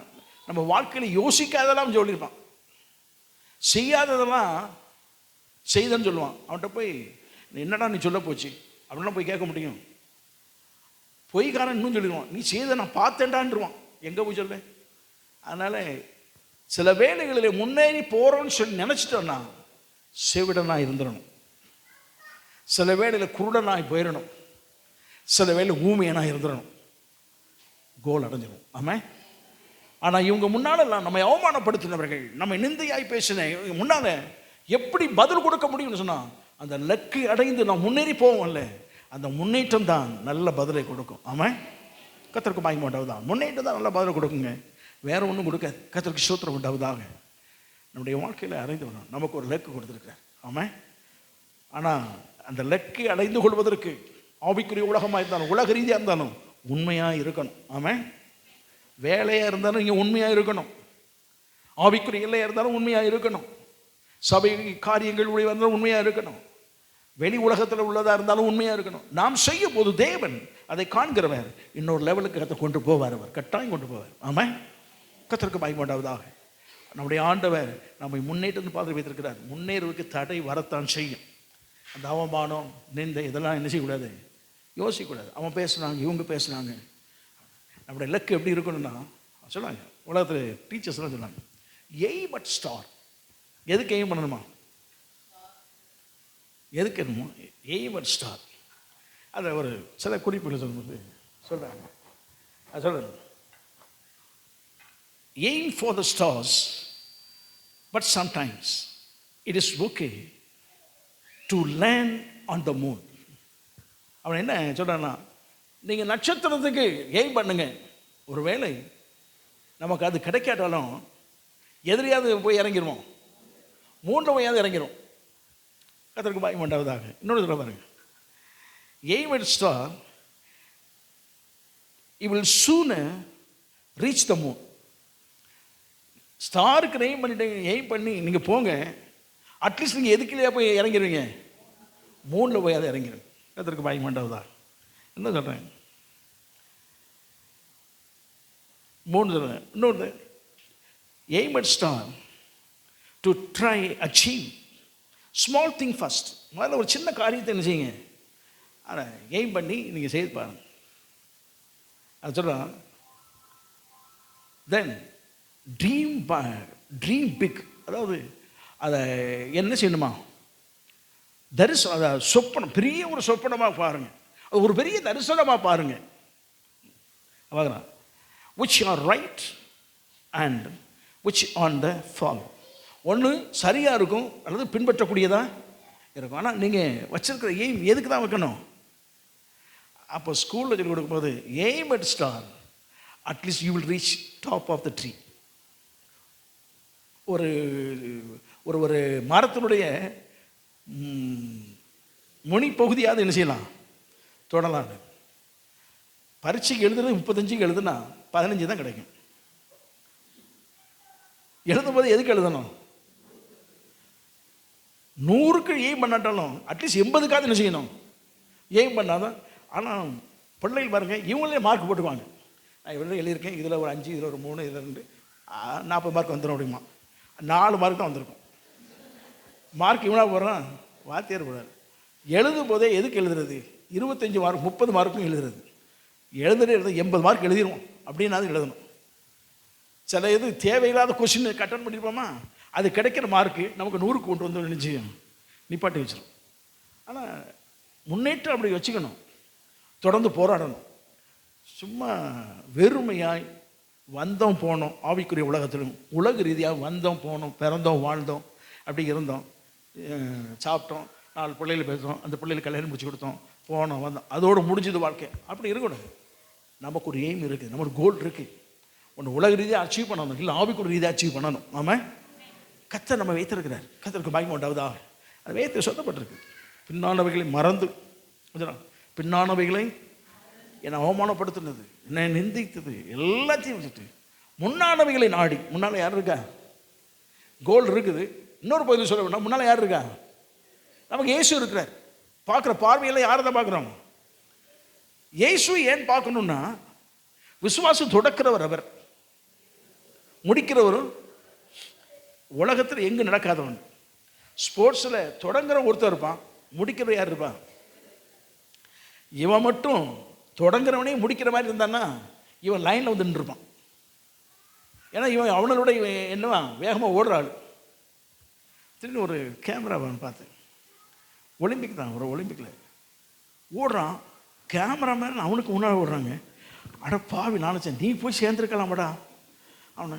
Speaker 1: நம்ம வாழ்க்கையில் யோசிக்காதெல்லாம் சொல்லியிருப்பான், செய்யாததெல்லாம் செய்தன்னு சொல்லுவான். அவன்கிட்ட போய் என்னடா நீ சொல்ல போச்சு அப்படின்னா போய் கேட்க முடியும்? பொய்காரன் இன்னும் சொல்லிடுவான், நீ செய்த நான் பார்த்தேன்டான்ருவான், எங்கே போய் சொல்ல? அதனால் சில வேலைகளில் முன்னேறி போகிறோன்னு சொல்லி நினச்சிட்டோன்னா செவிடனாக இருந்துடணும், சில வேளையில் குருடனாய் போயிடணும், சில வேளை ஊமையனாக இருந்துடணும், கோல் அடைஞ்சிடும். ஆமாம். ஆனால் இவங்க முன்னாலெல்லாம் நம்மை அவமானப்படுத்தினவர்கள், நம்மை நிந்தையாய் பேசின முன்னால் எப்படி பதில் கொடுக்க முடியும்னு சொன்னால், அந்த லக்கு அடைந்து நாம் முன்னேறி போவோம்ல, அந்த முன்னேற்றம் தான் நல்ல பதிலை கொடுக்கும். ஆமாம், கர்த்தருக்கு மகிமை உண்டாவதாக. முன்னேற்றம் தான் நல்ல பதிலை கொடுக்குங்க, வேற ஒன்றும் கொடுக்காது. கர்த்தருக்கு ஸ்தோத்திரம் உண்டாவதாக. நம்முடைய வாழ்க்கையில் அடைந்து வரணும், நமக்கு ஒரு லக்கு கொடுத்துருக்கார். ஆமாம். ஆனால் அந்த லக்கை அடைந்து கொள்வதற்கு ஆவிக்குரிய உலகமாக இருந்தாலும் உலக ரீதியாக இருந்தாலும் உண்மையாக இருக்கணும். ஆமாம். வேலையாக இருந்தாலும் இங்கே உண்மையாக இருக்கணும், ஆவிக்குரிய எல்லையாக இருந்தாலும் உண்மையாக இருக்கணும், சபை காரியங்கள் இருந்தாலும் உண்மையாக இருக்கணும், வெளி உலகத்தில் உள்ளதாக இருந்தாலும் உண்மையாக இருக்கணும். நாம் செய்யும் போது தேவன் அதை காண்கிறவர் இன்னொரு லெவலுக்கு கற்று கொண்டு போவார், அவர் கட்டாயம் கொண்டு போவார். ஆமாம். கர்த்தருக்கு மகிமை உண்டாவதாக. நம்முடைய ஆண்டவர் நம்மை முன்னேற்றம் பார்த்து வைத்திருக்கிறார். முன்னேறுவதற்கு தடை வரத்தான் செய்யும். அந்த அவமானம், நிந்தை, இதெல்லாம் என்ன செய்யக்கூடாது, யோசிக்கக்கூடாது. அவன் பேசுனாங்க, இவங்க பேசுனாங்க. நம்முடைய லக்கு எப்படி இருக்கணும்னா சொன்னாங்க, உலகத்தில் டீச்சர்ஸ்லாம் சொன்னாங்க, எய்ம் அட் ஸ்டார். எதுக்கு எய்ம் பண்ணணுமா, எதுக்கு என்னமோ எய்ம் அட் ஸ்டார். அதை ஒரு சில குறிப்புகளை சொல்லும்போது சொல்கிறாங்க, அது சொல்கிறேன், aim for the stars but sometimes it is okay to land on the moon. அவன் என்ன சொல்கிறான்னா, நீங்கள் நட்சத்திரத்துக்கு எய்ம் பண்ணுங்க, ஒரு வேளை நமக்கு அது கிடைக்காட்டாலும் எதிரியாவது போய் இறங்கிடுவோம், 3 போயாவது இறங்கிடும். கர்த்தருக்கு மகிமை உண்டாவதாக. இன்னொரு தடவை பாருங்க, aim at star, it will sooner reach the moon. ஸ்டாருக்கு எய்ம் பண்ணி நீங்கள் போங்க, அட்லீஸ்ட் நீங்கள் எதுக்குலையா போய் இறங்கிடுவீங்க, 3 போய் அதை இறங்கிடும். கர்த்தருக்கு மகிமை உண்டாவதாக. என்ன சொல்கிறேன், 3 தடவை. இன்னொன்று, aim at star to try achieve small thing first. முதல்ல ஒரு சின்ன காரியத்தை என்ன செய்யுங்க, அதை எய்ம் பண்ணி நீங்கள் செய்து பாருங்க. அது சொல்கிறான், தென் ட்ரீம் பிக். அதாவது அதை என்ன செய்யணுமா, அதை சொப்பனம், பெரிய ஒரு சொப்பனமாக பாருங்கள், அது ஒரு பெரிய தரிசனமாக பாருங்கள். பார்க்குறான், which are right and which on the fall. ஒன்று சரியாக இருக்கும் அல்லது பின்பற்றக்கூடியதாக இருக்கும். ஆனால் நீங்கள் வச்சிருக்கிற எய்ம் எதுக்கு தான் வைக்கணும்? அப்போ ஸ்கூலில் சொல்லி கொடுக்கும்போது aim at star, at least you will reach top of the tree. ஒரு ஒரு ஒரு மரத்தினுடைய முனி பகுதியாவது என்ன செய்யலாம், தொடலாம். பரீட்சைக்கு எழுதுறது 35க்கு எழுதுனா 15 தான் கிடைக்கும். எழுதும்போது எதுக்கு எழுதணும், 100க்கு எய்ம் பண்ணாட்டாலும் அட்லீஸ்ட் 80க்காவது என்ன செய்யணும், எய்ம் பண்ணாதான். ஆனால் பிள்ளைகள் பாருங்கள், இவங்களே மார்க் போட்டுக்குவாங்க. நான் இவ்வளோ எழுதியிருக்கேன், இதில் ஒரு 5, இதில் ஒரு 3, இதில் 2, 40 மார்க் வந்துடும் அப்படிமா. 4 மார்க் தான் வந்திருக்கும். மார்க் இவனாக போடுறான், வாத்தியார் போடுறாரு. எழுதும் போதே எதுக்கு எழுதுறது, 25 மார்க் 30 மார்க்கும் எழுதுறது. எழுதுறது 80 மார்க் எழுதிடுவோம் அப்படின்னாது எழுதணும். சில இது தேவையில்லாத கொஸ்டின் அட்டன் பண்ணியிருப்போமா, அது கிடைக்கிற மார்க்கு நமக்கு 100க்கு கொண்டு வந்து நிச்சயம் நிப்பாட்டி வச்சிடும். ஆனால் முன்னேற்றம் அப்படி வச்சுக்கணும், தொடர்ந்து போராடணும். சும்மா வெறுமையாய் வந்தோம் போனோம், ஆவிக்குரிய உலகத்திலும் உலக ரீதியாக வந்தோம் போனோம், பிறந்தோம் வாழ்ந்தோம், அப்படி இருந்தோம், சாப்பிட்டோம், 4 பிள்ளைகள் பேசுகிறோம், அந்த பிள்ளைகளுக்கு கல்யாணம் முடிச்சு கொடுத்தோம், போனோம் வந்தோம், அதோடு முடிஞ்சது வாழ்க்கை. அப்படி இருக்கணும். நமக்கு ஒரு எய்ம் இருக்குது, நமக்கு கோல் இருக்குது. ஒன்று உலக ரீதியாக அச்சீவ் பண்ணணும், இல்லை ஆவிக்குரிய ரீதியாக அச்சீவ் பண்ணணும். ஆமாம், கர்த்தர் நம்ம வைத்திருக்கிறார். கர்த்தருக்கு மகிமை உண்டாவதா. அது வேதத்தில் சொல்லப்பட்டிருக்கு, பின்னானவைகளை மறந்து, பின்னானவைகளை என்னை அவமானப்படுத்தினது, என்னை நிந்தித்தது எல்லாத்தையும் வச்சுட்டு முன்னானவைகளை நாடி. முன்னால் யார் இருக்கா, கோல் இருக்குது. இன்னொரு பகுதியில் சொல்ல வேண்டாம், முன்னால் யார் இருக்கா, நமக்கு இயேசு இருக்கிறார். பார்க்குற பார்வையில் யாரை தான் பார்க்குறோம், இயேசு. ஏன் பார்க்கணுன்னா, விசுவாசம் தொடக்கிறவர் அவர், முடிக்கிறவரும். உலகத்தில் எங்கே நடக்காதவன், ஸ்போர்ட்ஸில் தொடங்குற ஒருத்தர் இருப்பான், முடிக்கிற யார் இருப்பான். இவன் மட்டும் தொடங்குறவனே முடிக்கிற மாதிரி இருந்தான்னா இவன் லைனில் வந்து நின்றுப்பான். ஏன்னா இவன் அவனோட என்னவா வேகமாக ஓடுற ஆள். திரும்பி ஒரு கேமராமேன் பார்த்தேன், ஒலிம்பிக் தான், ஒரு ஒலிம்பிக்கில் ஓடுறான். கேமராமேன் அவனுக்கு முன்னாடி ஓடுறாங்க. அட பாவி, நினச்சேன் நீ போய் சேர்ந்துருக்கலாமடா. அவனை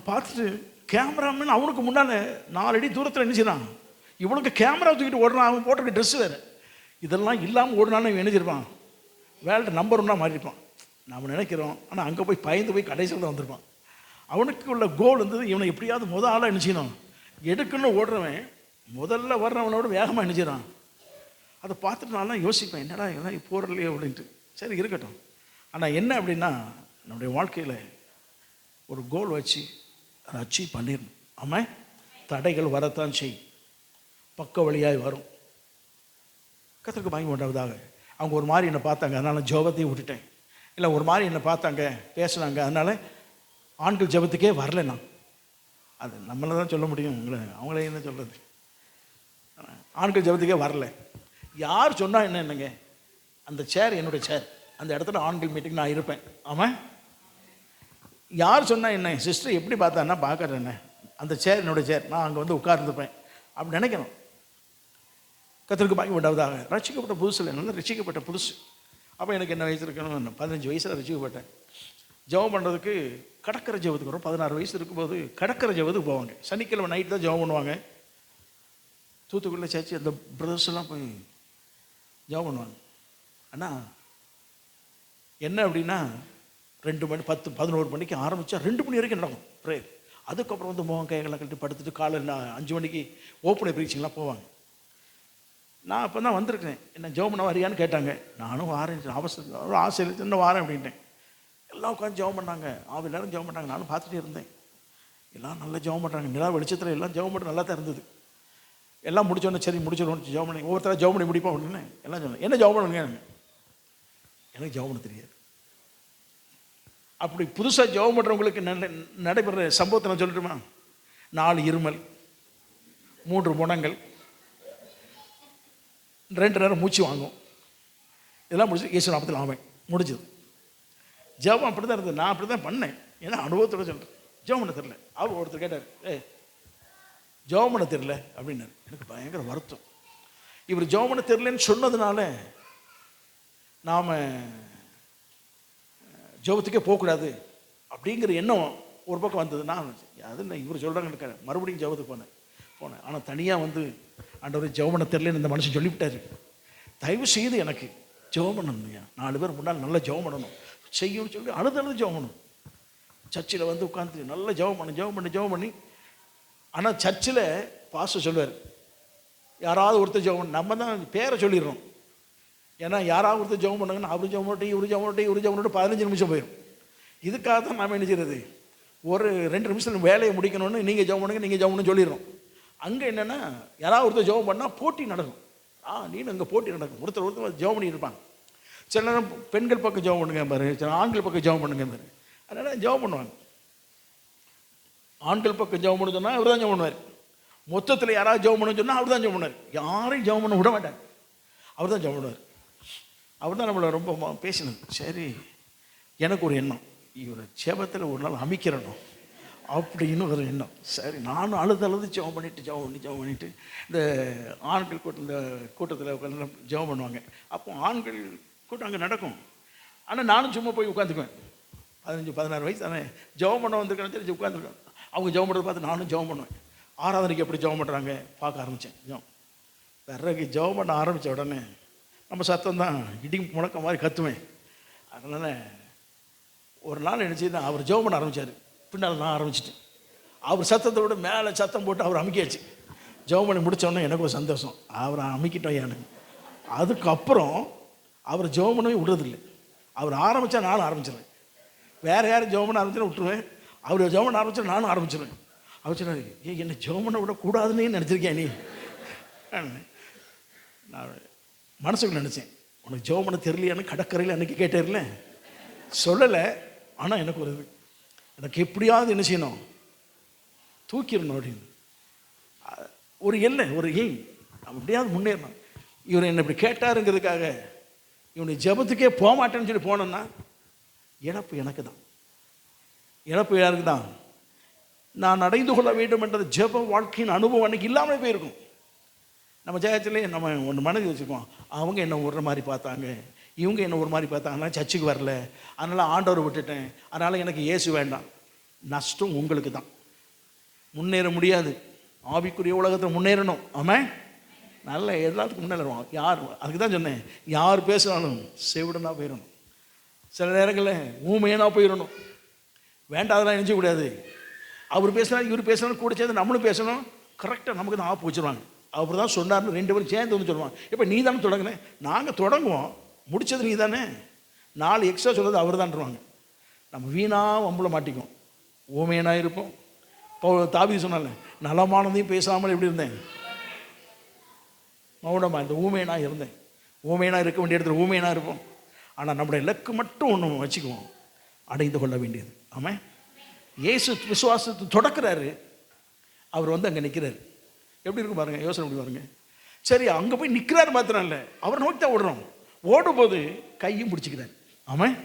Speaker 1: பார்த்துட்டு கேமராமேன் அவனுக்கு முன்னால் 4 அடி தூரத்தில் என்ன செய்யறான், இவனுக்கு கேமரா தூக்கிட்டு ஓடுறான். அவன் போட்டிருக்க ட்ரெஸ்ஸு வேறு. இதெல்லாம் இல்லாமல் ஓடுனான்னு இவன் நினைச்சிருப்பான், வேர்ல்டு நம்பர் 1 மாறியிருப்பான் நாம் நினைக்கிறோம். ஆனால் அங்கே போய் பயந்து போய் கடைசியில் தான் வந்திருப்பான். அவனுக்கு உள்ள கோல் இருந்தது, இவனை எப்படியாவது ஆளாக என்ன செய்யணும், எடுக்கணும்னு ஓடுறவன் முதல்ல வர்றவனோட வேகமாக என்ன செய்யறான். அதை பார்த்துட்டு நான்லாம் யோசிப்பேன், என்னடா இதெல்லாம் போடலையே அப்படின்ட்டு. சரி இருக்கட்டும். ஆனால் என்ன அப்படின்னா, நம்முடைய வாழ்க்கையில் ஒரு கோல் வச்சு அதை அச்சீவ் பண்ணிடணும். ஆமாம், தடைகள் வரத்தான் செய்யும், பக்க வழியாய் வரும். கர்த்தருக்கு மகிமை உண்டாவதாக. அவங்க ஒரு மாதிரி என்னை பார்த்தாங்க, அதனால் ஜெபத்தையும் விட்டுட்டேன். இல்லை ஒரு மாதிரி என்னை பார்த்தாங்க, பேசுனாங்க, அதனால் ஆண்கள் ஜெபத்துக்கே வரல. நான் அது நம்மளை தான் சொல்ல முடியும், அவங்களே என்ன சொல்கிறது. ஆண்கள் ஜெபத்துக்கே வரல. யார் சொன்னால் என்னங்க, அந்த சேர் என்னுடைய சேர், அந்த இடத்துல ஆண்கள் மீட்டிங் நான் இருப்பேன். ஆமாம், யார் சொன்னால் என்ன, சிஸ்டர் எப்படி பார்த்தான்னா பார்க்குறேன் என்ன, அந்த சேர் என்னுடைய சேர், நான் அங்கே வந்து உட்கார்ந்துருப்பேன் அப்படி நினைக்கணும். கர்த்தருக்கு மகிமை உண்டாவதாக. ரட்சிக்கப்பட்ட புதுசில் நல்லா ரட்சிக்கப்பட்ட புதுசு. அப்போ எனக்கு என்ன வயசு இருக்கணும், 15 வயசில் ரட்சிக்கப்பட்டேன். ஜெபம் பண்ணுறதுக்கு கடற்கரை ஜெபத்துக்கு வரும். 16 வயசு இருக்கும்போது கடற்கரை ஜெபத்துக்கு போவாங்க. சனிக்கிழமை நைட்டு தான் ஜெபம் பண்ணுவாங்க. தூத்துக்குடியில் சேர்ச்சி அந்த பிரதர்ஸ் எல்லாம் போய் ஜெபம் பண்ணுவாங்க. அண்ணா என்ன அப்படின்னா, 2 மணி 10 11 மணிக்கு ஆரம்பித்தா 2 மணி வரைக்கும் நடக்கும் ப்ரேயர். அதுக்கப்புறம் வந்து முகம் கைகளை கட்டி படுத்துட்டு காலையில் 5 மணிக்கு ஓப்பனை ப்ரீச்சிங்லாம் போவாங்க. நான் அப்போ தான் வந்திருக்கேன். என்ன ஜெபம் பண்ண வரியான்னு கேட்டாங்க. நானும் வாரேன், அவசரம் ஆசையில் சின்ன வாரேன் அப்படின்ட்டேன். எல்லாம் உட்காந்து ஜெபம் பண்ணாங்க, எல்லாரும் ஜெபம் பண்ணாங்க. நானும் பார்த்துட்டே இருந்தேன். எல்லாம் நல்லா ஜெபம் பண்ணுறாங்க. நிலா வெளிச்சத்தில் எல்லாம் ஜெபம் பண்ண நல்லா தான் இருந்தது. எல்லாம் முடிச்சோடனே சரி முடிச்சிடணும் ஜெபம் பண்ணி ஒவ்வொருத்தராக ஜெபம் பண்ணி முடிப்போம் அப்படின்னு எல்லாம் சொன்னேன். என்ன ஜெபம் பண்ணுங்க? எனக்கு ஜெபம் பண்ண தெரியாது. அப்படி புதுசாக ஜெபம் பண்ணுறவங்களுக்கு நடைபெற சம்பவத்தை நான் சொல்லட்டுமா? 4 இருமல், 3 முனங்கள், 2 நேரம் மூச்சு வாங்கும். இதெல்லாம் முடிச்சு இயேசு நாமத்தில் ஆமென் முடிஞ்சது. ஜெபம் அப்படி தான் இருந்தது. நான் அப்படி தான் பண்ணேன். ஏன்னா அனுபவத்தோட சொல்கிறேன். ஜெபம் பண்ண தெரில. அவர் ஒருத்தர் கேட்டார், ஜெபம் பண்ண தெரில அப்படின்னாரு. எனக்கு பயங்கர வருத்தம். இவர் ஜெபம் பண்ண தெரிலன்னு சொன்னதுனால நாம் ஜெபத்துக்கே போகக்கூடாது அப்படிங்கிற எண்ணம் ஒரு பக்கம் வந்தது. நான் அது இல்லை, இவர் சொல்கிறாங்க மறுபடியும் ஜெபத்துக்கு போனேன். ஆனால் தனியாக வந்து ஆண்டவர் ஜெபம் பண்ண தெரிலன்னு இந்த மனுஷன் சொல்லிவிட்டார். தயவு செய்து எனக்கு ஜெபம் பண்ணணும்யா, 4 பேர் முன்னால் நல்லா ஜெபம் பண்ணணும் செய்யும்னு சொல்லி அழுது ஜெபம் பண்ணணும். சர்ச்சில் வந்து உட்காந்து நல்லா ஜெபம் பண்ணி ஆனால் சர்ச்சில் பாஸ்டர் சொல்லுவார், யாராவது ஒருத்தர் ஜெபம் பண்ண, நம்ம தான் பேரை சொல்லிடுறோம். ஏன்னா யாராவது ஒருத்தர் ஜெபம் பண்ணுங்கன்னா அவரு ஜெபம் பண்ணி இவரு ஜெபம் பண்ணிட்டு 15 நிமிஷம் போயிடும். இதுக்காக தான் நாம் என்ன செய்யறது, ஒரு 2 நிமிஷத்தில் வேலையை முடிக்கணும்னு நீங்கள் ஜெபம் பண்ணுன்னு சொல்லிடுறோம். அங்கே என்னென்னா யாராவது ஒருத்தர் ஜெபம் பண்ணால் போட்டி நடக்கும். நீನು அங்கே போட்டி நடக்கும். ஒருத்தர் ஜெபம் பண்ணி இருப்பாங்க. சில நேரம் பெண்கள் பக்கம் ஜெபம் பண்ணுங்க பாரு, சில ஆண்கள் பக்கம் ஜெபம் பண்ணுங்க பாரு. அதனால் ஜெபம் பண்ணுவாங்க. ஆண்கள் பக்கம் ஜெபம் பண்ண சொன்னால் அவர் தான் ஜெபம் பண்ணுவார். மொத்தத்தில் யாராவது ஜெபம் பண்ண சொன்னால் அவர் தான் ஜெபம் பண்ணுவார். யாரையும் ஜெபம் பண்ண விட மாட்டார். அவர் தான் ஜெபம் பண்ணுவார். அவர் தான் நம்மளை ரொம்ப பேசினது. சரி, எனக்கு ஒரு எண்ணம், இவர் ஜெபத்தில் ஒரு நாள் அமைக்கிறணும் அப்படின்னு ஒரு எண்ணம். சரி, நானும் அழுது ஜெபம் பண்ணிட்டு இந்த ஆண்கள் இந்த கூட்டத்தில் உட்காந்து ஜெபம் பண்ணுவாங்க. அப்போ ஆண்கள் கூட்டம் அங்கே நடக்கும். ஆனால் நானும் சும்மா போய் உட்காந்துக்குவேன். 15-16 வயசு தானே, ஜெபம் பண்ண வந்துருக்கேன்னு தெரிஞ்சு உட்காந்துருக்கேன். அவங்க ஜெபம் பண்ணுறதை பார்த்து நானும் ஜெபம் பண்ணுவேன். ஆராதனைக்கு எப்படி ஜெபம் பண்ணுறாங்க பார்க்க ஆரம்பித்தேன். பிறகு ஜெபம் பண்ண ஆரம்பித்த உடனே நம்ம சத்தம் தான் இடி முழக்க மாதிரி கத்துவேன். அதனால் ஒரு நாள் என்ன செய்தான், அவர் ஜெபம் பண்ண ஆரம்பித்தார். பின்னால் நான் ஆரம்பிச்சிட்டேன். அவர் சத்தத்தை விட மேலே சத்தம் போட்டு அவர் அமைக்காச்சு. ஜெபம் பண்ணி முடித்தோடனே எனக்கு ஒரு சந்தோஷம், அவரை அமைக்கிட்டோம் எனக்கு. அதுக்கப்புறம் அவர் ஜெபம் பண்ணவே விடுறதில்லை. அவர் ஆரம்பித்தா நானும் ஆரம்பிச்சிடுவேன். வேறு யாரும் ஜெபம் பண்ண ஆரம்பிச்சா விட்டுருவேன். அவர் ஜெபம் பண்ண ஆரம்பித்தா நானும் ஆரம்பிச்சிடுவேன். அவர் சொன்னார், என்னை ஜெபம் பண்ண விடக்கூடாதுன்னு நினச்சிருக்கேன் நீ. நான் மனசுக்கு நினச்சேன், உனக்கு ஜெபம் பண்ண தெரியலையான்னு கடற்கரையில் அன்றைக்கி கேட்டேர்ல, சொல்லலை. ஆனால் எனக்கு ஒரு எனக்கு எப்படியாவது என்ன செய்யணும், தூக்கிடணும் அப்படின்னு ஒரு எல்லை, ஒரு எய்ம். நம்ம எப்படியாவது முன்னேறணும். இவர் என்னை இப்படி கேட்டாருங்கிறதுக்காக இவனுடைய ஜெபத்துக்கே போக மாட்டேன்னு சொல்லி போனோன்னா இழப்பு எனக்கு தான். இழப்பு யாருக்கு தான்? நான் அடைந்து கொள்ள வேண்டும் என்ற ஜெப வாழ்க்கையின் அனுபவம் அன்றைக்கி இல்லாமல் போயிருக்கும். நம்ம ஜெயத்திலே நம்ம ஒன்று மனதி வச்சுருக்கோம், அவங்க என்ன ஒரு மாதிரி பார்த்தாங்க, இவங்க என்ன ஒரு மாதிரி பார்த்தாங்க, அதனால் சர்ச்சுக்கு வரல, அதனால் ஆண்டவரை விட்டுட்டேன், அதனால் எனக்கு இயேசு வேண்டாம். நஷ்டம் உங்களுக்கு தான். முன்னேற முடியாது. ஆவிக்குரிய உலகத்தில் முன்னேறணும். ஆமாம், நல்ல எல்லாத்துக்கும் முன்னேறுவோம். யார், அதுக்கு தான் சொன்னேன், யார் பேசினாலும் செவிடனா போயிடணும். சில நேரங்களில் ஊமையனா போயிடணும். வேண்டாதெல்லாம் நினைச்ச கூடாது. அவர் பேசினாலும் இவர் பேசினாலும் கூட சேர்ந்து நம்மளும் பேசணும். கரெக்டாக நமக்கு தான் ஆப்பு வச்சுருவாங்க. அவர் தான் சொன்னார்னு 2 பேரும் சேர்ந்து வந்து சொல்லுவாங்க. இப்போ நீ தானே தொடங்கினேன், நாங்கள் தொடங்குவோம், முடித்தது நீ தானே, 4 எக்ஸ்ட்ரா சொல்கிறது அவர் தான்ருவாங்க. நம்ம வீணாக வம்புல மாட்டிக்குவோம். ஊமையனாக இருப்போம். இப்போ தாவீது சொன்னால, நலமானதையும் பேசாமல் எப்படி இருந்தேன், மௌனமாக இந்த ஊமையனாக இருந்தேன். ஊமையனாக இருக்க வேண்டிய இடத்துல ஊமையனாக இருப்போம். ஆனால் நம்முடைய இலக்கு மட்டும் ஒன்று வச்சுக்குவோம், அடைந்து கொள்ள வேண்டியது. ஆமாம், இயேசு விசுவாசத்தை தொடக்கிறாரு. அவர் வந்து அங்கே நிற்கிறார். எப்படி இருக்கும் பாருங்கள், யோசனை பண்ணி பாருங்கள். சரி, அங்கே போய் நிற்கிறாரு மாத்திரம் இல்லை, அவரை நோக்கி தான் ஓடுறோம். ஓடும்போது கையும் பிடிச்சிக்கிறார். ஆமாம்,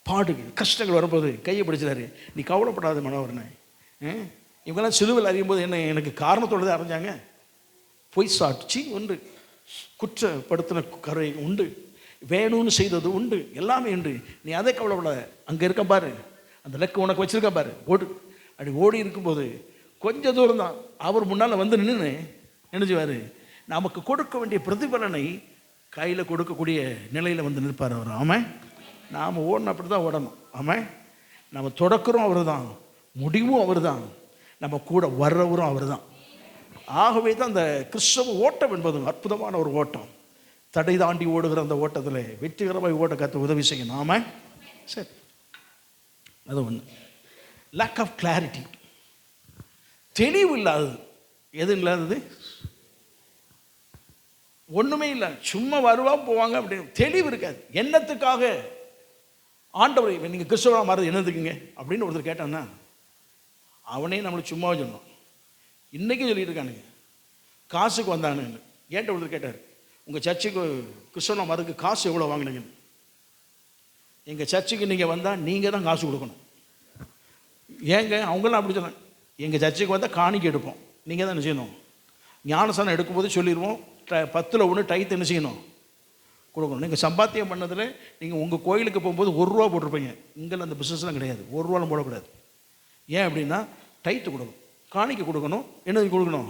Speaker 1: பாடுகள் கஷ்டங்கள் வரும்போது கையை பிடிச்சிடாரு. நீ கவலைப்படாத மனோவரனே. இவங்கெல்லாம் சிலுவையில் அறியும் போது என்ன எனக்கு காரணத்தோடு தான் அறிஞ்சாங்க. பொய் சாட்சி உண்டு, குற்றப்படுத்தின கரை உண்டு, வேணும்னு செய்தது உண்டு, எல்லாமே உண்டு. நீ அதை கவலைப்படாத, அங்கே இருக்க பாரு, அந்த லக்கு உனக்கு வச்சுருக்க பாரு, ஓடு. அப்படி ஓடி இருக்கும்போது கொஞ்சம் தூரம் தான் அவர் முன்னால் வந்து நின்று நினைச்சுவார். நமக்கு கொடுக்க வேண்டிய பிரதிபலனை கையில் கொடுக்கக்கூடிய நிலையில் வந்து நிற்பார் அவர். ஆமாம், நாம் ஓடணும், அப்படி தான் ஓடணும். ஆமாம், நம்ம தொடக்கிறோம் அவர் தான், முடிவும் அவர் தான், நம்ம கூட வர்றவரும் அவர் தான். ஆகவே தான் அந்த கிறிஸ்தவ ஓட்டம் என்பது அற்புதமான ஒரு ஓட்டம். தடை தாண்டி ஓடுகிற அந்த ஓட்டத்தில் வெற்றிகரமாக ஓட்ட கற்று உதவி செய்யணும். ஆமாம், சரி. அது ஒன்று. லேக் ஆஃப் கிளாரிட்டி, தெளிவு இல்லாதது. எது இல்லாதது? ஒன்றுமே இல்லை, சும்மா வருவா போவாங்க, அப்படி தெளிவு இருக்காது. என்னத்துக்காக ஆண்டவர் நீங்கள் கிறிஸ்தவராக மாறுறது என்னதுக்குங்க அப்படின்னு ஒருத்தர் கேட்டான்னா அவனே நம்மளுக்கு சும்மாவே சொன்னான். இன்றைக்கும் சொல்லிட்டு இருக்கானுங்க, காசுக்கு வந்தானுங்க. ஏன்ட்ட ஒருத்தர் கேட்டார், உங்கள் சர்ச்சுக்கு கிறிஸ்தவ மருக்கு காசு எவ்வளோ வாங்கினீங்க? எங்கள் சர்ச்சுக்கு நீங்கள் வந்தால் நீங்கள் தான் காசு கொடுக்கணும். ஏங்க? அவங்களாம் அப்படி சொன்னாங்க, எங்கள் சர்ச்சுக்கு வந்தால் காணிக்கை எடுப்போம், நீங்கள் தான் என்ன செய்யணும், ஞானசானம் எடுக்கும்போது சொல்லிடுவோம், 10ல் 1 டைத்து என்ன செய்யணும், கொடுக்கணும். நீங்கள் சம்பாத்தியம் பண்ணதில் நீங்கள் உங்கள் கோயிலுக்கு போகும்போது 1 ரூபா போட்டிருப்பீங்க. இங்கெல்லாம் அந்த பிஸ்னஸ்லாம் கிடையாது, 1 ரூபாலும் போடக்கூடாது. ஏன் அப்படின்னா டைத்து கொடுக்கணும், காணிக்கை கொடுக்கணும். என்னது கொடுக்கணும்?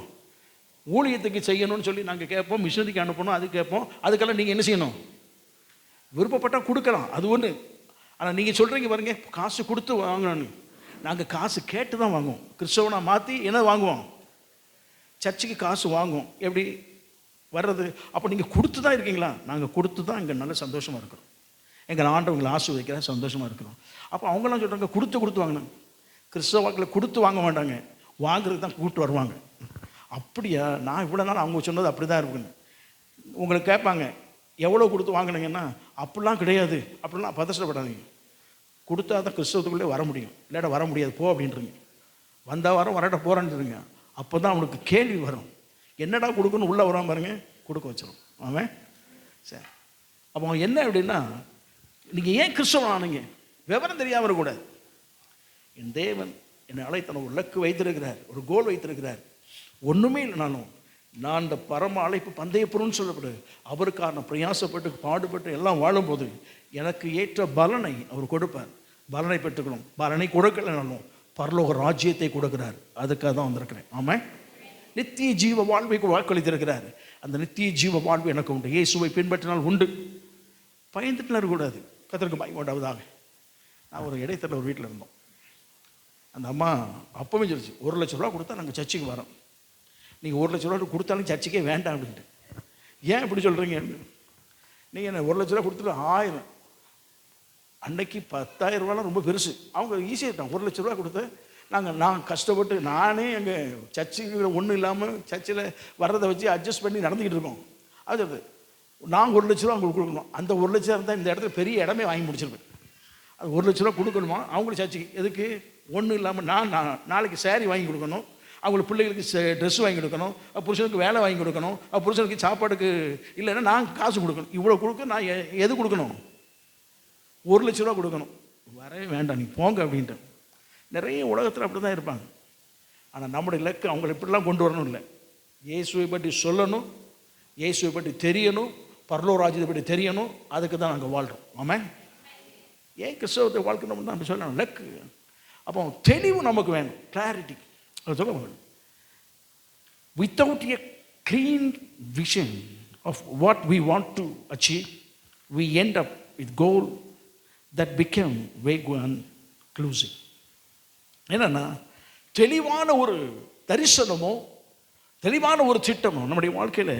Speaker 1: ஊழியத்துக்கு செய்யணும்னு சொல்லி நாங்கள் கேட்போம், மிஷனரிக்கு அனுப்பணும், அது கேட்போம். அதுக்கெல்லாம் நீங்கள் என்ன செய்யணும், விருப்பப்பட்டால் கொடுக்கலாம், அது ஒன்று. ஆனால் நீங்கள் சொல்கிறீங்க பாருங்க, காசு கொடுத்து வாங்கணும். நாங்கள் காசு கேட்டு தான் வாங்குவோம். கிறிஸ்தவனாக மாற்றி என்ன வாங்குவோம், சர்ச்சுக்கு காசு வாங்குவோம். எப்படி வர்றது? அப்போ நீங்கள் கொடுத்து தான் இருக்கீங்களா? நாங்கள் கொடுத்து தான் இங்கே நல்ல சந்தோஷமாக இருக்கிறோம், எங்கள் ஆண்டவங்களை ஆசீர்வதிக்கிற சந்தோஷமாக இருக்கிறோம். அப்போ அவங்களாம் சொல்கிறாங்க கொடுத்து வாங்கினாங்க. கிறிஸ்தவ வாக்கில் கொடுத்து வாங்க மாட்டாங்க, வாங்குறது தான் கூப்பிட்டு வருவாங்க. அப்படியா? நான் இவ்வளோ நாள் அவங்க சொன்னது அப்படி தான் இருக்குன்னு. உங்களுக்கு கேட்பாங்க, எவ்வளோ கொடுத்து வாங்கினீங்கன்னா, அப்படிலாம் கிடையாது, அப்படிலாம் பதஷ்டப்படாதீங்க. கொடுத்தா தான் கிறிஸ்தவத்துக்குள்ளே வர முடியும், இல்லாட்ட வர முடியாது போ அப்படின்றீங்க. வந்தால் வரோம், வரட்ட போகிறேன்றீங்க. அப்போ தான் அவனுக்கு கேள்வி வரும், என்னடா கொடுக்கணும், உள்ளே வராமல் பாருங்க, கொடுக்க வச்சிடும் அவன். சரி, அப்போ அவன் என்ன அப்படின்னா, நீங்கள் ஏன் கிறிஸ்தவன் ஆனீங்க? விவரம் தெரியாமல் இருக்கக்கூடாது. என் தேவன் என்னை அழைத்தன ஒரு இலக்கு வைத்திருக்கிறார், ஒரு கோல் வைத்திருக்கிறார். ஒன்றுமே இல்லைனாலும் நான் இந்த பரம அழைப்பு பந்தயப்புறம்னு சொல்லப்படுது, அவருக்கான பிரயாசப்பட்டு பாடுபட்டு எல்லாம் வாழும்போது எனக்கு ஏற்ற பலனை அவர் கொடுப்பார். பலனை பெற்றுக்கணும். பலனை கொடுக்கலனாலும் பரலோக ராஜ்யத்தை கொடுக்கிறார். அதுக்காக தான் வந்திருக்கிறேன். ஆமாம், நித்திய ஜீவ வாழ்வை வாக்களித்திருக்கிறார். அந்த நித்திய ஜீவ வாழ்வு எனக்கு உண்டு, இயேசுவை பின்பற்றினால் உண்டு. பயந்துட்டு இருக்கக்கூடாது, கர்த்தருக்கு பயம் உண்டாவதாக. நான் ஒரு இடைத்தரல ஒரு வீட்டில் இருந்தோம். அந்த அம்மா அப்பவே சொல்லிச்சு, 1 லட்ச ரூபா கொடுத்தா நாங்கள் சர்ச்சுக்கு வரோம், நீங்கள் 1 லட்ச ரூபா கொடுத்தாலும் சர்ச்சுக்கே வேண்டாம் அப்படின்ட்டு. ஏன் இப்படி சொல்கிறீங்க? நீங்கள் என்ன 1 லட்ச ரூபா கொடுத்துட்டு 1000, அன்னைக்கு 10,000 ரூபாலாம் ரொம்ப பெருசு. அவங்க ஈஸியாக தான் 1 லட்ச ரூபா கொடுத்து நான் கஷ்டப்பட்டு நானே எங்கள் சர்ச்சுக்கு ஒன்றும் இல்லாமல் சர்ச்சில் வர்றதை வச்சு அட்ஜஸ்ட் பண்ணி நடந்துக்கிட்டு இருக்கோம். அது நான் 1 லட்ச ரூபா அவங்களுக்கு கொடுக்கணும். அந்த 1 லட்சம் இருந்தால் இந்த இடத்துல பெரிய இடமே வாங்கி முடிச்சிருப்பேன். அது 1 லட்ச ரூபா கொடுக்கணுமா அவங்களுக்கு சர்ச்சுக்கு? எதுக்கு? ஒன்றும் இல்லாமல் நான் நாளைக்கு சேரீ வாங்கி கொடுக்கணும், அவங்களுக்கு பிள்ளைகளுக்கு ட்ரெஸ் வாங்கி கொடுக்கணும், புருஷனுக்கு வேலை வாங்கி கொடுக்கணும், புருஷனுக்கு சாப்பாடுக்கு இல்லைன்னா நான் காசு கொடுக்கணும். இவ்வளோ கொடுக்க நான் எது கொடுக்கணும்? 1 லட்ச ரூபா கொடுக்கணும். வரவே வேண்டாம், நீ போங்க அப்படின்ட்டு. நிறைய உலகத்தில் அப்படி தான் இருப்பாங்க. ஆனால் நம்முடைய இலக்கு அவங்களை இப்படிலாம் கொண்டு வரணும் இல்லை, இயேசுவை பற்றி சொல்லணும், இயேசுவை பற்றி தெரியணும், பரலோக ராஜ்யத்தை பற்றி தெரியணும். அதுக்கு தான் நாங்கள் வாழ்கிறோம். ஆமாம், ஏன் கிறிஸ்தவத்தை வாழ்க்கணும் தான் அப்படி சொல்லணும், இலக்கு. அப்போ தெளிவு நமக்கு வேணும், கிளாரிட்டி. சொல்ல வேணும். Without a clean vision of what we want to achieve, we end up with goal that become vague and elusive. என்னன்னா, தெளிவான ஒரு தரிசனமோ தெளிவான ஒரு திட்டமோ நம்முடைய வாழ்க்கையில்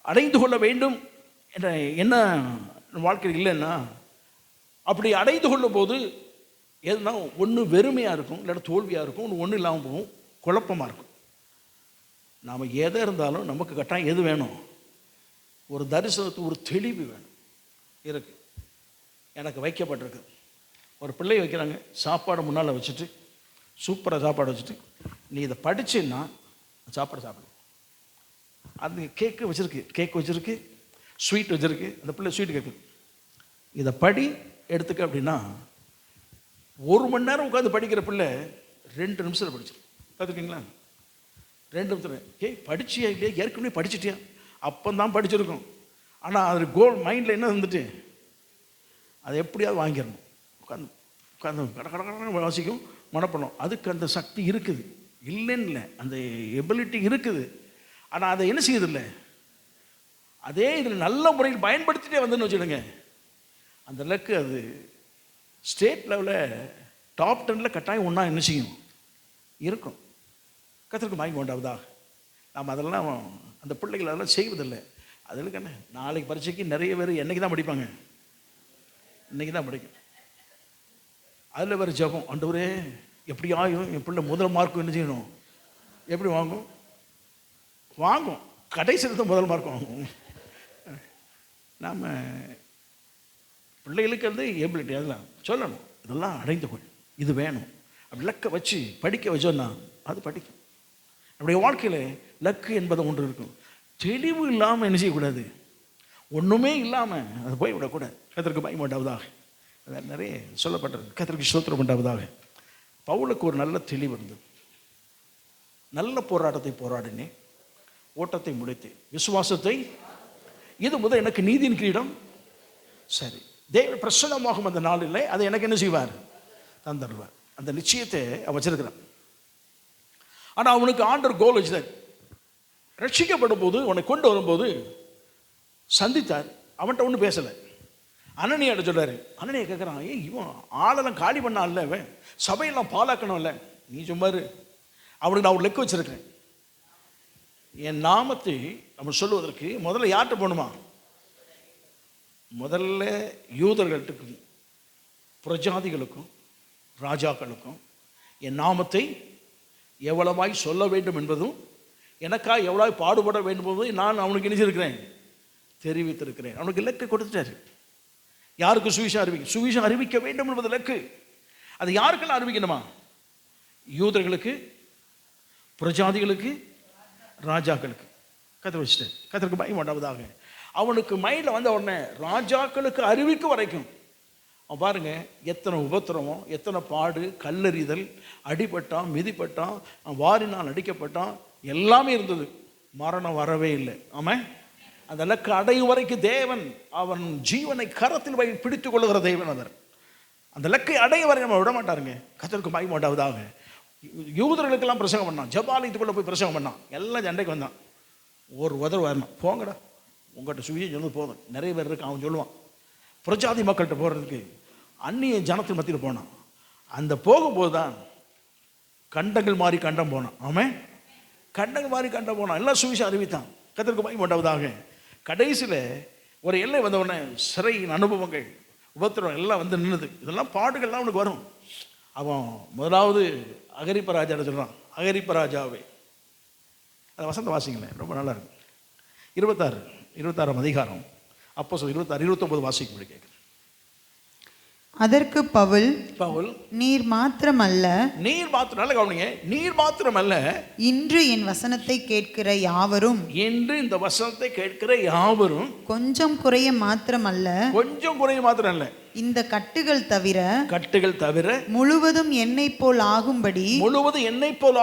Speaker 1: அடைந்து கொள்ள வேண்டும் என்ற என்ன வாழ்க்கையில் இல்லைன்னா, அப்படி அடைந்து கொள்ளும் போது எதுனா ஒன்று வெறுமையாக இருக்கும், இல்லாட்ட தோல்வியாக இருக்கும், ஒன்றும் இல்லாமல் போகும், குழப்பமாக இருக்கும். நாம் எதை இருந்தாலும் நமக்கு கட்டாயம் எது வேணும்? ஒரு தரிசனத்துக்கு ஒரு தெளிவு வேணும். இருக்கு, எனக்கு வைக்கப்பட்டிருக்கு. ஒரு பிள்ளை வைக்கிறாங்க, சாப்பாடு முன்னால் வச்சுட்டு, சூப்பராக சாப்பாடு வச்சுட்டு, நீ இதை படிச்சுன்னா சாப்பாடு சாப்பிடு. அது கேக்கு வச்சுருக்கு, ஸ்வீட் வச்சுருக்கு. அந்த பிள்ளை ஸ்வீட் கேட்குது, இதை படி எடுத்துக்க அப்படின்னா 1 மணி நேரம் உட்காந்து படிக்கிற பிள்ளை 2 நிமிஷத்தில் படிச்சிடும். பார்த்துருக்கீங்களா? 2 நிமிஷத்தில். படிச்சியா இல்லையா? ஏற்கனவே படிச்சுட்டியா? அப்போ தான் படிச்சிருக்கோம். ஆனால் அது கோல் மைண்டில் என்ன வந்துட்டு அதை எப்படியாவது வாங்கிடணும். உட்காந்து கடை வாசிக்கும், மனப்பணும். அதுக்கு அந்த சக்தி இருக்குது, இல்லைன்னு இல்லை, அந்த எபிலிட்டி இருக்குது. ஆனால் அதை என்ன செய்யுதில்லை, அதே இதில் நல்ல முறையில் பயன்படுத்திட்டே வந்துன்னு வச்சுடுங்க, அந்த இலக்கு அது ஸ்டேட் லெவலில் டாப் 10 கட்டாயம் ஒன்றா என்ன செய்யும் இருக்கும். கர்த்தருக்கு மகிமை உண்டாவதாக. நாம் அதெல்லாம் அந்த பிள்ளைகள் அதெல்லாம் செய்வதில்லை. அதுக்கு என்ன, நாளைக்கு பரீட்சைக்கு நிறைய பேர் என்னைக்கு தான் படிப்பாங்க, இன்னைக்கு தான் படிக்கும். அதில் வேறு ஜெபம், ஆண்டவரே எப்படியாயும் என் பிள்ளை முதல் மார்க் என்ன செய்யணும், எப்படி வாங்கும் கடைசியில் தான் முதல் மார்க் வாங்கும். நாம் பிள்ளைகளுக்கு வந்து எபிலிட்டி அதெல்லாம் சொல்லணும், இதெல்லாம் அடைந்து கொள், இது வேணும் அப்படி லக்கை வச்சு படிக்க வச்சோன்னா அது படிக்கும். நம்முடைய வாழ்க்கையில் லக்கு என்பது ஒன்று இருக்கும். தெளிவு இல்லாமல் என்ன செய்யக்கூடாது, ஒன்றுமே இல்லாமல் அது போய் விடக்கூடாது. கர்த்தருக்கு மகிமை உண்டாவதாக. அது நிறைய சொல்லப்பட்டது. கர்த்தருக்கு ஸ்தோத்திரம் உண்டாவதாக. பவுலுக்கு ஒரு நல்ல தெளிவு இருந்தது. நல்ல போராட்டத்தை போராடினேன், ஓட்டத்தை முடித்தேன், விசுவாசத்தை இது முதல் எனக்கு நீதியின் கிரீடம். சரி, தேவன் பிரசன்னமாகும் அந்த நாளில் அதை எனக்கு என்ன செய்வார், தந்துடுவார். அந்த நிச்சயத்தை அவன் வச்சிருக்கிறான். ஆனால் அவனுக்கு ஆண்டவர் கோல் வச்சுதார். ரட்சிக்கப்படும் போது அவனை கொண்டு வரும்போது சந்தித்தார். அவன்கிட்ட ஒன்றும் பேசலை. அனனியாட்ட சொல்றாரு. அனனியா கேட்குறான், இவன் ஆளெல்லாம் காலி பண்ணா இல்லை, அவன் சபையெல்லாம் பாலாக்கணும் இல்லை, நீ சும்மாரு, அவனுக்கு நான் ஒரு லெக்கு வச்சிருக்கிறேன். என் நாமத்தை அவன் சொல்லுவதற்கு முதல்ல யார்கிட்ட போகணுமா, முதல்ல யூதர்களுக்கும் புரஜாதிகளுக்கும் ராஜாக்களுக்கும் என் நாமத்தை எவ்வளவாய் சொல்ல வேண்டும் என்பதும் எனக்காக எவ்வளவு பாடுபட வேண்டும் என்பதும் நான் அவனுக்கு நினைச்சிருக்கிறேன், தெரிவித்திருக்கிறேன். அவனுக்கு இலக்கை கொடுத்துட்டாரு. யாருக்கு சுவிசேஷம் அறிவிக்க, சுவிசேஷம் அறிவிக்க வேண்டும் என்பது இலக்கு. அது யாருக்கெல்லாம் அறிவிக்கணுமா, யூதர்களுக்கு, புரஜாதிகளுக்கு, ராஜாக்களுக்கு. கர்த்தர் வச்சுட்டார். கர்த்தருக்கு பயம் உண்டாவதாக. அவனுக்கு மைண்டில் வந்த உடனே ராஜாக்களுக்கு அறிவிக்க வரைக்கும் அவன் பாருங்க, எத்தனை உபத்திரவம், எத்தனை பாடு, கல்லெறிதல், அடிபட்டான், மிதிப்பட்டான், வாரினால் அடிக்கப்பட்டான், எல்லாமே இருந்தது. மரணம் வரவே இல்லை. ஆமாம், அந்த இலக்கு அடையும் வரைக்கும் தேவன் அவன் ஜீவனை கரத்தில் பிடித்துக் கொள்ளுகிற தேவன். அவர் அந்த இலக்கை அடைய வரை நம்ம விட மாட்டாருங்க. கர்த்தருக்கு மகிமை உண்டாவதாக. யூதர்களுக்கெல்லாம் பிரசங்கம் பண்ணான், ஜபாலயத்துக்குள்ளே போய் பிரசங்கம் பண்ணான், எல்லாம் சண்டைக்கு வந்தான். ஒரு உதவி வரணும், போங்கடா உங்கள்கிட்ட சுவிசேஷம் சொன்னது போதும், நிறைய பேர் இருக்கு அவன் சொல்லுவான். புரஜாதி மக்கள்கிட்ட போகிறதுக்கு அந்நிய ஜனத்தின் மத்தியில் போனான். அந்த போகும்போது தான் கண்டங்கள் மாறி கண்டம் போனான். ஆமாம், கண்டங்கள் மாறி கண்டம் போனான், எல்லாம் சுவிசேஷம் அறிவித்தான். கர்த்தருக்கு மகிமை உண்டாவதாக. கடைசியில் ஒரு எல்லை வந்தவுடனே சிறையின் அனுபவங்கள், உபத்திரம் எல்லாம் வந்து நின்றுது. இதெல்லாம் பாடுகள்லாம் அவனுக்கு வரும். அவன் முதலாவது அகரிப்ப ராஜாவை சொல்கிறான், அகரிப்ப ராஜாவே. அது வசந்த வாசிங்களேன், ரொம்ப நல்லா இருக்கும். 26ஆம் அதிகாரம் அப்போஸ்தலர் 26, 29 வாசிக்கும்படி கேட்குறேன்.
Speaker 2: அதற்கு பவுல்,
Speaker 1: நீர்
Speaker 2: மாத்திரமல்ல,
Speaker 1: நல்ல கவனிங்க, நீர் மாத்திரமல்ல,
Speaker 2: இன்று என் வசனத்தை கேட்கிற யாவரும்,
Speaker 1: என்று இந்த வசனத்தை கேட்கிற யாவரும்,
Speaker 2: கொஞ்சம் குறைய மாத்திரமல்ல, இந்த கட்டுகள் தவிர முழுவதும் என்னை போல்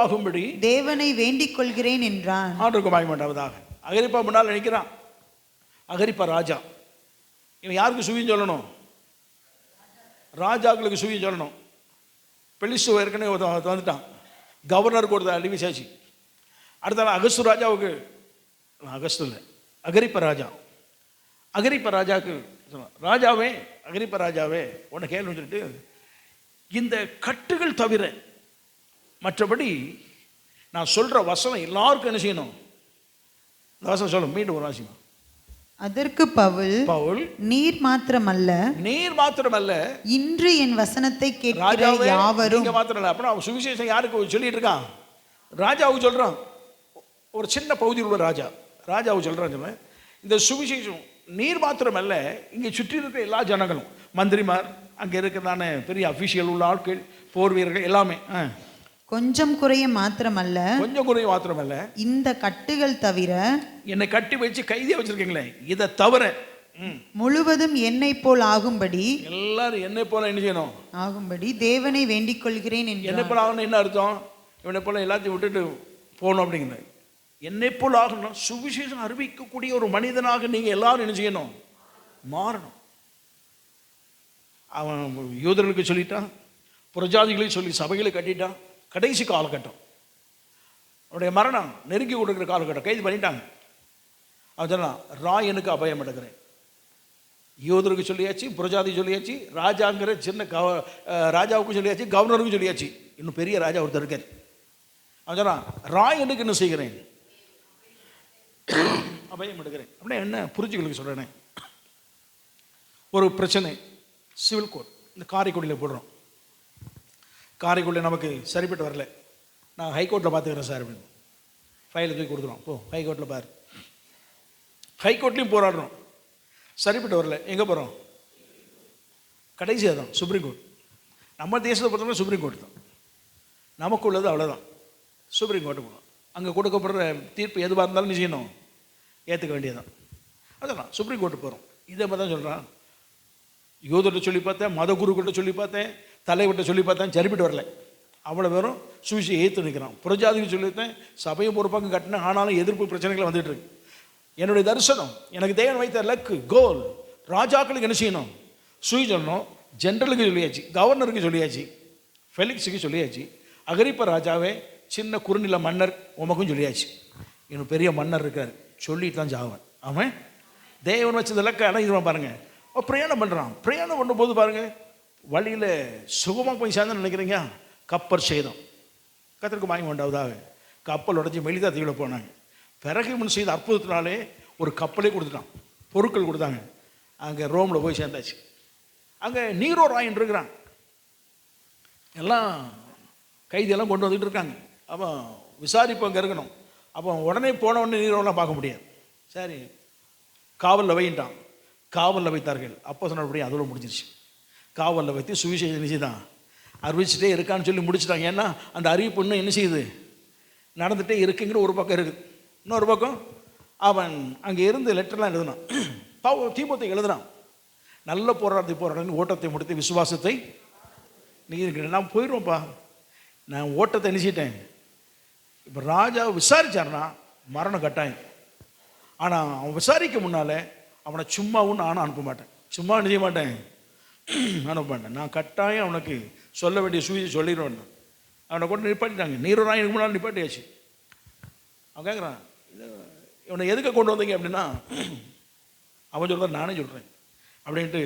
Speaker 2: ஆகும்படி தேவனை வேண்டிக் கொள்கிறேன் என்றான்.
Speaker 1: ஆண்டவருக்கு மகிமை உண்டாவதாக. அகிரிப்பா முன்னால் நினைக்கிறான். அகிரிப்பா ராஜா. இவன் யாருக்கு சுவியம் சொல்லணும், ராஜாக்களுக்கு சுவியம் சொல்லணும். பெலிஸ்து ஏற்கனவே வந்துட்டான், கவர்னருக்கு ஒரு அடிவிசாச்சு. அடுத்த அகஸ்து ராஜாவுக்கு, அகஸ்து இல்லை, அகிரிப்ப ராஜா. அகிரிப்ப ராஜாவுக்கு ராஜாவே, அகிரிப்ப ராஜாவே உன்னை கேள்வி சொல்லிட்டு, இந்த கட்டுகள் தவிர மற்றபடி நான் சொல்ற வசனம் எல்லாருக்கும் என்ன செய்யணும், இந்த வசனம் சொல்லும். மீண்டும் ஒரு வாசிமா.
Speaker 2: அதற்கு பவுல், நீர் மாத்திரமல்ல,
Speaker 1: இன்று
Speaker 2: என் வசனத்தை கேட்கிற யாவரும்.
Speaker 1: மாத்திரம் இல்ல. அப்புறம் அவன் சுவிசேஷம் யாருக்கு சொல்லிட்டு இருக்கான், ராஜாவுக்கு சொல்றான். ஒரு சின்ன பகுதியில் உள்ள ராஜாவுக்கு சொல்றான். இந்த சுவிசேஷம் நீர் மாத்திரமல்ல, இங்கே சுற்றி இருக்கிற எல்லா ஜனங்களும், மந்திரிமார், அங்கே இருக்கிறதான பெரிய அபிஷியல் உள்ள ஆட்கள், போர் வீரர்கள் எல்லாமே.
Speaker 2: கொஞ்சம் குறைய மாத்திரமல்ல, இந்த கட்டுகள் தவிர,
Speaker 1: என்னை கட்டி வச்சு கைதியா வச்சிருக்கீங்களே, இதை தவிர
Speaker 2: முழுவதும் என்னை போல் ஆகும்படி,
Speaker 1: எல்லாரும் என்னை போல என்ன செய்யணும்,
Speaker 2: ஆகும்படி தேவனை வேண்டிக் கொள்கிறேன்.
Speaker 1: என்னை போல ஆகணும் என்ன அர்த்தம், இவனை போல எல்லாத்தையும் விட்டுட்டு போகணும் அப்படிங்கிற. என்னை போல் ஆகணும், சுவிசேஷம் அறிவிக்கக்கூடிய ஒரு மனிதனாக நீங்க எல்லாரும் என்ன செய்யணும், மாறணும். அவன் யூதர்களுக்கு சொல்லிட்டான், புரஜாதிகளையும் சொல்லி சபைகளை கட்டிட்டான். கடைசி காலகட்டம், அவனுடைய மரணம் நெருங்கி கொடுக்குற காலகட்டம், கைது பண்ணிட்டாங்க. அவன் சொன்னான், ராயனுக்கு அபயம் எடுக்கிறேன், யூதருக்கு சொல்லியாச்சு, புரஜாதி சொல்லியாச்சு, ராஜாங்கிற சின்ன ராஜாவுக்கும் சொல்லியாச்சு, கவர்னருக்கும் சொல்லியாச்சு. இன்னும் பெரிய ராஜா ஒருத்தர் இருக்கார். அவன் சொன்னான், ராயனுக்கு என்ன செய்கிறேன், அபயம் எடுக்கிறேன். அப்படின்னா என்ன புரிஞ்சுகளுக்கு சொல்கிறேனே. ஒரு பிரச்சனை, சிவில் கோர்ட், இந்த காரைக்குடியில் போடுறோம். காரைக்குடியில் நமக்கு சரிப்பட்டு வரல, நான் ஹைகோர்ட்டில் பார்த்துக்கிறேன் சார் அப்படின்னு ஃபைலை தூக்கி கொடுத்துருவோம். போ ஹைகோர்ட்டில் பாரு. ஹைகோர்ட்லேயும் போராடுறோம், சரிப்பட்டு வரல, எங்கே போகிறோம், கடைசியாக தான் சுப்ரீம் கோர்ட். நம்ம தேசத்தை பொறுத்தவரை சுப்ரீம் கோர்ட் தான் நமக்கு உள்ளது, அவ்வளோதான். சுப்ரீம் கோர்ட்டு போகணும். அங்கே கொடுக்கப்படுற தீர்ப்பு எதுவாக இருந்தாலும் நீ செய்யணும், ஏற்றுக்க வேண்டியதான். அதெல்லாம் சுப்ரீம் கோர்ட்டு போகிறோம். இதே மாதிரி தான் சொல்கிறான். யோதர்கிட்ட சொல்லி பார்த்தேன், மத குருக்கிட்ட சொல்லி பார்த்தேன், தலைவர்கிட்ட சொல்லி பார்த்தேன், சரிப்பட்டு வரல. அவ்வளோ பேரும் சூழ்ச்சியை ஏற்று நிற்கிறான். புரஜாதிக்கு சொல்லியிருந்தேன், சபையை ஒரு பக்கம் கட்டினேன், ஆனாலும் எதிர்ப்பு பிரச்சனைகள் வந்துட்டு இருக்கு. என்னுடைய தரிசனம், எனக்கு தேவன் வைத்த லக்கு கோல், ராஜாக்களுக்கு என்ன செய்யணும், சுய் சொல்லணும். ஜென்ரலுக்கு சொல்லியாச்சு, கவர்னருக்கு சொல்லியாச்சு, ஃபெலிக்ஸுக்கு சொல்லியாச்சு, அகிரிப்பா ராஜாவே சின்ன குறுநில மன்னர் உமக்கும் சொல்லியாச்சு. இன்னும் பெரிய மன்னர் இருக்கார், சொல்லிட்டு தான் ஜாவன். அவன் தேவன் வச்ச இலக்கை அடைஞ்சிருவான் பாருங்க. பிரயாணம் பண்ணுறான். பிரயாணம் பண்ணும்போது பாருங்க, வழியில் சுகமாக போய் சேர்ந்து நினைக்கிறீங்க, கப்பல் சேதம். கத்திற்கு வாங்கி கொண்டாவதாக கப்பல் உடஞ்சி மெலிதா தீவில் போனாங்க. பிறகு முன் செய்த அற்புதத்தினாலே ஒரு கப்பலே கொடுத்துட்டான், பொருட்கள் கொடுத்தாங்க. அங்கே ரோமில் போய் சேர்ந்தாச்சு. அங்கே நீரோ ராயன் இருக்கிறான், எல்லாம் கைதியெல்லாம் கொண்டு வந்துட்டு இருக்காங்க. அப்போ விசாரிப்பு அங்கே இருக்கணும். அப்போ உடனே போனவுடனே நீரோலாம் பார்க்க முடியாது. சரி, காவலில் வைட்டான். காவலில் வைத்தார்கள். அப்போ சொன்னபடி அதோட முடிஞ்சிருச்சு. காவலில் வைத்து சுவிசேஷம் நிச்சயம் தான் அறிவிச்சுட்டே இருக்கான்னு சொல்லி முடிச்சுட்டாங்க. ஏன்னா அந்த அறிவிப்பு இன்னும் என்ன செய்யுது, நடந்துகிட்டே இருக்குங்கிற ஒரு பக்கம் இருக்குது. இன்னொரு பக்கம் அவன் அங்கே இருந்து லெட்டர்லாம் எழுதுனான். தீமோத்தேயுக்கு எழுதுனான், நல்ல போராட்டத்தை ஓட்டத்தை முடித்து விசுவாசத்தை நீ நான் போயிடுவோம்ப்பா, நான் ஓட்டத்தை நினைச்சிட்டேன். இப்போ ராஜா விசாரிச்சார்னா மரணம் கட்டாயம். ஆனால் அவன் விசாரிக்க முன்னால் அவனை சும்மாவும் நானும் அனுப்ப மாட்டேன், சும்மா நினைக்க மாட்டேன், அனுப்ப மாட்டேன். நான் கட்டாயம் அவனுக்கு சொல்ல வேண்டிய சுவிசேஷம் சொல்லிடுவேன். அவனை கொண்டு நிப்பாட்டிட்டாங்க. நீரோராயனுக்கு முன்னால் நிப்பாட்டியாச்சு. அவன் கேட்குறான், இவனை எதுக்கு கொண்டு வந்தீங்க அப்படின்னா, அவன் சொல்கிறான், நானே சொல்கிறேன் அப்படின்ட்டு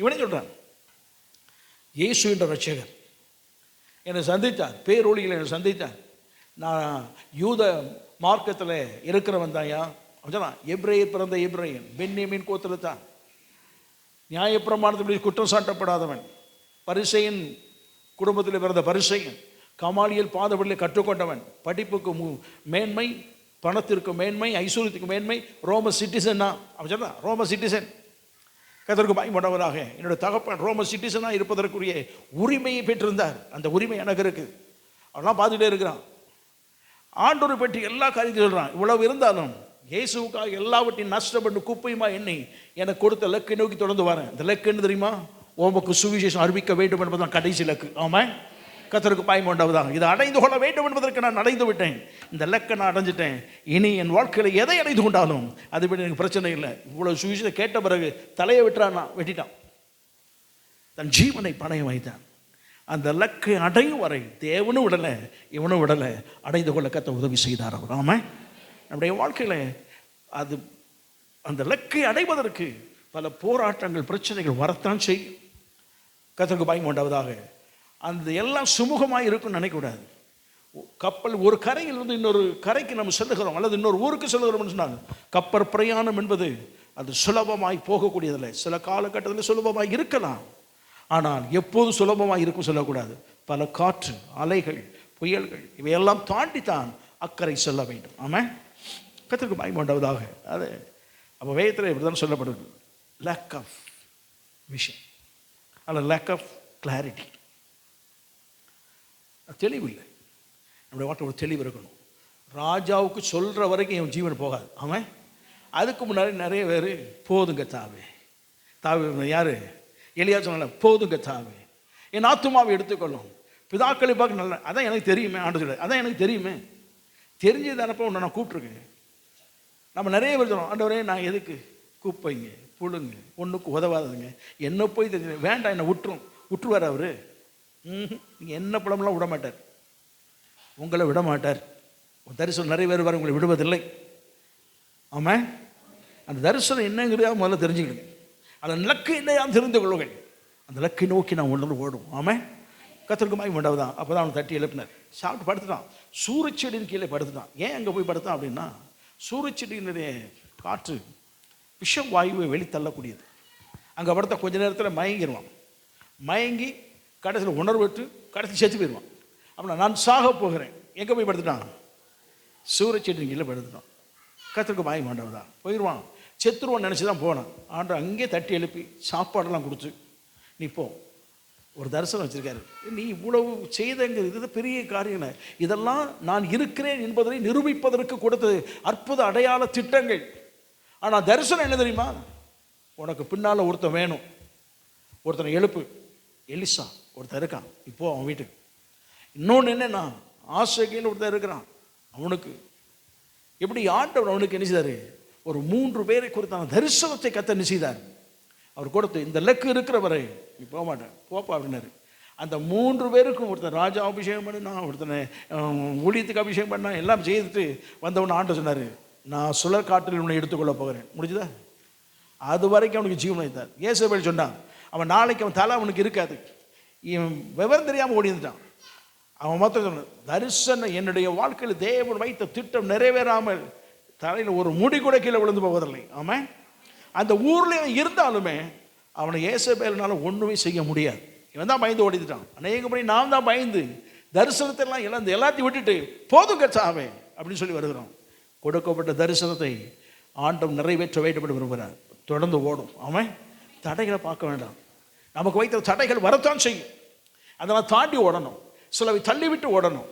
Speaker 1: இவனே சொல்கிறான். இயேசு என்ற ரட்சகர் என்னை சந்தித்தார், பேரொழிகளை என்னை சந்தித்தார். நான் யூத மார்க்கத்தில் இருக்கிறவன் தான்யா. அவன் எப்ரேயர் பிறந்த எப்ரேயன், பென்யமீன் கோத்திரத்தான், நியாயப்பிரமாணத்தின்படி குற்றம் சாட்டப்படாதவன், பரிசேயன் குடும்பத்தில் பிறந்த பரிசேயன், கமாலியல் பாதவழியில் கற்றுக்கொண்டவன், படிப்புக்கு மேன்மை, பணத்திற்கு மேன்மை, ஐஸ்வர்யத்துக்கு மேன்மை, ரோம சிட்டிசன்னா. அவன் சொன்னான், ரோம சிட்டிசன். கர்த்தருக்கு பயன்படுவதாக என்னோட தகப்பன் ரோம சிட்டிசனாக இருப்பதற்குரிய உரிமையை பெற்றிருந்தார். அந்த உரிமை எனக்கு இருக்குது. அவெல்லாம் பார்த்துட்டே இருக்கிறான். ஆண்டோரை பற்றி எல்லா காரியத்தையும் சொல்கிறான். இவ்வளவு இருந்தாலும் இயேசுக்காக எல்லாவற்றையும் நஷ்டப்பட்டு குப்பையுமா எண்ணி எனக்கு கொடுத்த லக்கை நோக்கி தொடர்ந்து வரேன். இந்த லக்கு என்ன தெரியுமா, உமக்கு சுவிசேஷம் அறிவிக்க வேண்டும் என்பதுதான் கடைசி லக்கு. ஆமாம், கர்த்தருக்கு பயன்படுவதாக இதை அடைந்து கொள்ள வேண்டும் என்பதற்கு நான் அடைந்து விட்டேன். இந்த லக்கை நான் அடைஞ்சிட்டேன். இனி என் வாழ்க்கையில் எதை அடைந்து கொண்டாலும் அதை விட எனக்கு பிரச்சனை இல்லை. இவ்வளோ சுவிசேஷத்தை கேட்ட பிறகு தலையை விட்டுறான்னா வெட்டிட்டான், தன் ஜீவனை பணையம் வைத்தான். அந்த லக்கை அடையும் வரை தேவனும் விடலை, இவனும் விடலை, அடைந்து கொள்ள கர்த்தர் உதவி செய்தார் அவர். ஆமாம், நம்முடைய வாழ்க்கையில் அது அந்த லக்கை அடைவதற்கு பல போராட்டங்கள், பிரச்சனைகள் வரத்தான் செய்யும். கர்த்தருக்கு பயம் உண்டாவதாக. அந்த எல்லாம் சுமூகமாக இருக்குன்னு நினைக்கக்கூடாது. கப்பல் ஒரு கரையிலிருந்து இன்னொரு கரைக்கு நம்ம செல்லுகிறோம் அல்லது இன்னொரு ஊருக்கு செல்லுகிறோம்னு சொன்னாங்க. கப்பல் பிரயாணம் என்பது அது சுலபமாய் போகக்கூடியதில்லை. சில காலகட்டத்தில் சுலபமாக இருக்கலாம், ஆனால் எப்போதும் சுலபமாக இருக்கும் சொல்லக்கூடாது. பல காற்று, அலைகள், புயல்கள் இவையெல்லாம் தாண்டித்தான் அக்கறை செல்ல வேண்டும். ஆமாம், கர்த்தருக்கு பயன்படுவதாக. அது அப்போ வேதத்தில் இப்படி தான் சொல்லப்படுது, லேக் ஆஃப் விஷன் அல்ல லேக் ஆஃப் கிளாரிட்டி. தெளிவு இல்லை. நம்முடைய வாழ்க்கை ஒரு தெளிவு இருக்கணும். ராஜாவுக்கு சொல்கிற வரைக்கும் என் ஜீவன் போகாது. ஆமாம், அதுக்கு முன்னாடி நிறைய பேர் போதுங்க தாவே, தாவே யார், எலியா சொன்னால போதுங்க தாவே, என் ஆத்துமாவை எடுத்துக்கொள்ளும், பிதாக்களை பார்க்க நல்ல, அதான் எனக்கு தெரியுமே ஆண்டு சொல்ல, அதான் எனக்கு தெரியுமே, தெரிஞ்சது அனுப்ப ஒன்று நான் கூப்பிட்ருக்கேன். நம்ம நிறைய பேர் சொல்லுவோம், ஆண்டவரே நான் எதுக்கு, குப்பைங்க புழுங்க ஒன்றுக்கு உதவாததுங்க, என்ன போய் தெரிஞ்சு வேண்டாம், என்னை விட்டுருவார் அவர். நீங்கள் என்ன பழமெல்லாம் விட மாட்டார், உங்களை விட மாட்டார். தரிசனம் நிறைய பேர் உங்களை விடுவதில்லை. ஆமாம், அந்த தரிசனம் என்னங்கிறத முதல்ல தெரிஞ்சுக்கிடுங்க. அதன் இலக்கு என்ன தெரிந்து கொள்ளுங்கள். அந்த இலக்கை நோக்கி நான் உணர்ந்து ஓடும். ஆமாம், கத்திற்கு மகிமை உண்டாவதான். அப்போ தான் அவனை தட்டி எழுப்பினார். சாப்பிட்டு படுத்துட்டான். சூரியச்செடியின் கீழே படுத்துட்டான். ஏன் அங்கே போய் படுத்தான் அப்படின்னா, சூரியச்செடியினுடைய காற்று விஷம் வாயுவை வெளித்தள்ளக்கூடியது. அங்கே படுத்த கொஞ்ச நேரத்தில் மயங்கிடுவான். மயங்கி கடைசியில் உணர்வுட்டு கடைசி செத்து போயிடுவான். அப்படின்னா நான் சாக போகிறேன். எங்கே போய் படுத்துட்டான்? சூரியச்செடியின் கீழே படுத்துட்டான். கத்திற்கு மகிமை உண்டாவதான். போயிடுவான், செத்துருவான்னு நினச்சி தான் போனான். ஆண்டு அங்கே தட்டி எழுப்பி சாப்பாடெல்லாம் கொடுத்து, நீ போ, ஒரு தரிசனம் வச்சிருக்காரு, நீ இவ்வளவு செய்தங்கிறது இது பெரிய காரியம், இதெல்லாம் நான் இருக்கிறேன் என்பதை நிரூபிப்பதற்கு கொடுத்தது அற்புத அடையாள திட்டங்கள். ஆனால் தரிசனம் என்ன தெரியுமா? உனக்கு பின்னால் ஒருத்தன் வேணும், ஒருத்தனை எழுப்பு. எலிசா ஒருத்தன் இருக்கான், இப்போ அவன் வீட்டுக்கு. இன்னொன்று என்னன்னா, ஆசைக்கையில் ஒருத்தன் இருக்கிறான். அவனுக்கு எப்படி ஆண்டவர் அவனுக்கு என்ன செய்தார்? ஒரு 3 பேரை குறித்தான தரிசனத்தை கத்த என்ன செய்தார்? அவர் கொடுத்து, இந்த லக்கு இருக்கிற வரை நீ போக மாட்டேன், போப்பா அப்படின்னாரு. அந்த 3 பேருக்கும் ஒருத்தர் ராஜா அபிஷேகம் பண்ணினா, ஒருத்தனை ஊழியத்துக்கு அபிஷேகம் பண்ணா, எல்லாம் செய்துட்டு வந்தவன் ஆண்டு சொன்னார், நான் சுழற்காற்றில் உன்னை எடுத்துக்கொள்ள போகிறேன். முடிஞ்சுதா? அது வரைக்கும் அவனுக்கு ஜீவன் வைத்தார். ஏசபேல் சொன்னான், அவன் நாளைக்கு அவன் தலை அவனுக்கு இருக்காது. இவன் விவரம் தெரியாமல் ஓடி வந்துட்டான். அவன் மொத்தம் சொன்னான், தரிசனம் என்னுடைய வாழ்க்கையில் தேவன் வைத்த திட்டம் நிறைவேறாமல் தலையில் ஒரு முடி கூட கீழே விழுந்து போவதில்லை. ஆமாம், அந்த ஊரில் இருந்தாலுமே அவனை ஏசபேல்னால ஒன்றுமே செய்ய முடியாது. இவன் தான் பயந்து ஓடிட்டான். அநேக முறை நாம் தான் பயந்து தரிசனத்தெல்லாம் இழந்து எல்லாத்தையும் விட்டுட்டு போதும் கச்சாவே அப்படின்னு சொல்லி வருகிறோம். கொடுக்கப்பட்ட தரிசனத்தை ஆண்டவன் நிறைவேற்ற வேண்டும் என்று விரும்புகிறார். தொடர்ந்து ஓடும். ஆமாம், தடைகளை பார்க்க வேண்டாம். நமக்கு வைத்த தடைகள் வரத்தான் செய்யும், அதெல்லாம் தாண்டி ஓடணும். சிலவை தள்ளிவிட்டு ஓடணும்.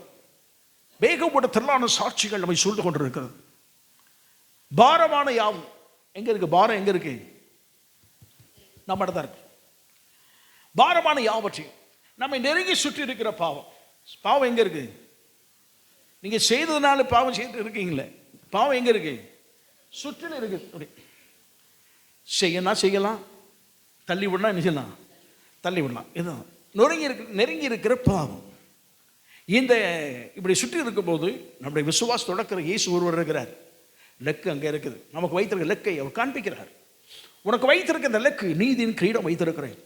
Speaker 1: வேகப்பட்ட திரளான சாட்சிகள் நம்மை சூழ்ந்து கொண்டு இருக்கிறது. பாரமான யாவும் எங்க இருக்கு? பாரம் எங்க இருக்கு? நம்ம தான் இருக்கு. பாரமான யாவற்றையும் நம்மை நெருங்கி சுற்றி இருக்கிற பாவம். பாவம் எங்க இருக்கு? நீங்க செய்ததுனால பாவம் செய்து இருக்கீங்களே, பாவம் எங்க இருக்கு? சுற்றில இருக்கு. அப்படி செய்யலாம், தள்ளி விடலாம், என்ன செய்யலாம்? தள்ளி விடலாம். இதுதான் நெருங்கி இருக்கிற பாவம். இந்த இப்படி சுற்றி இருக்கும்போது நம்முடைய விசுவாச தொடக்கிற இயேசு ஒருவர் இருக்கிறார். லக்கு அங்கே இருக்குது. நமக்கு வைத்திருக்க லக்கை அவர் காண்பிக்கிறார். உனக்கு வைத்திருக்க இந்த லக்கு நீதியின் கிரீடம் வைத்திருக்கிறேன்,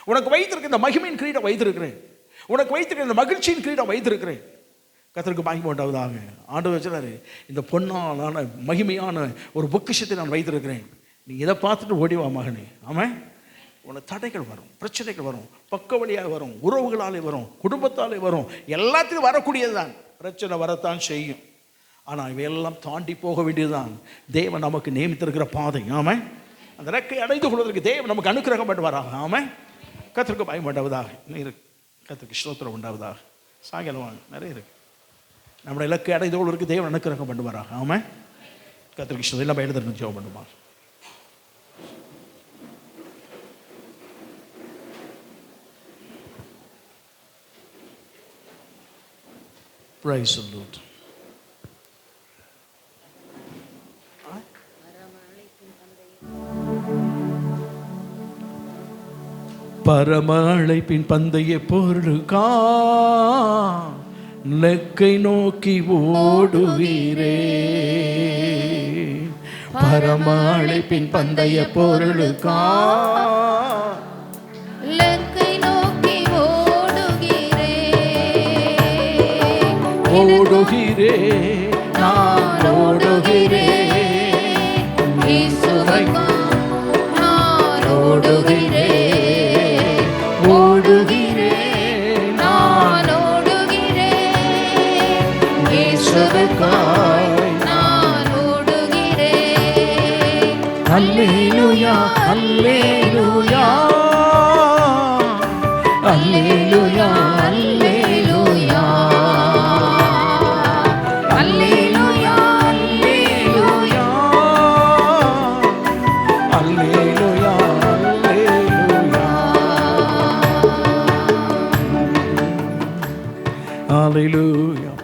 Speaker 1: உனக்கு வைத்திருக்க இந்த மகிமையின் கிரீடம் வைத்திருக்கிறேன், உனக்கு வைத்திருக்க இந்த மகிழ்ச்சியின் கிரீடம் வைத்திருக்கிறேன். கர்த்தருக்கு மகிமை உண்டாவதாக. ஆண்டவர் வச்சுறாரு, இந்த பொன்னாலான மகிமையான ஒரு பொக்கிஷத்தை நான் வைத்திருக்கிறேன், நீ இதை பார்த்துட்டு ஓடிவா மகனே. ஆமாம், உனக்கு தடைகள் வரும், பிரச்சனைகள் வரும், பக்க வழியாக வரும், உறவுகளாலே வரும், குடும்பத்தாலே வரும், எல்லாத்தையும் வரக்கூடியது தான். பிரச்சனை வரத்தான் செய்யும். ஆனால் இவையெல்லாம் தாண்டி போக வேண்டியதுதான் தேவன் நமக்கு நியமித்திருக்கிற பாதை. ஆமாம், அந்த ரெக்கை அடைந்து கொள்வதற்கு தேவன் நமக்கு அனுக்கிரகம் பண்ணுவாராக. ஆமாம், கர்த்தருக்கு பயம் உண்டாவதாக. இருக்கு, கர்த்தருக்கு ஸ்தோத்திரம் உண்டாவதாக. சாயங்காலம் நிறைய இருக்கு. நம்முடைய இலக்கை அடைந்து கொள்வதற்கு தேவன் அனுக்கிரகம் பண்ணுவாராக. ஆமாம், கர்த்தருக்கு ஸ்தோத்திரம். எல்லாம் எழுதுறது ஜெபம் பண்ணுவார். Praise the Lord. பரம அழைப்பின் பந்தய பொருளுக்கா லக்கை நோக்கி ஓடுவீரே. பரம அழைப்பின் பந்தய பொருளுக்கா ஓடுகிறே, நான் ஓடுகிறே, நான் ஓடுகிறே, ஓடுகிறே, நான் ஓடுகிறே, இயேசுவுக்காய் நான் ஓடுகிறே. அல்லேலூயா, அல்லேலூயா, அல்லேலூயா, அல்லேலூயா.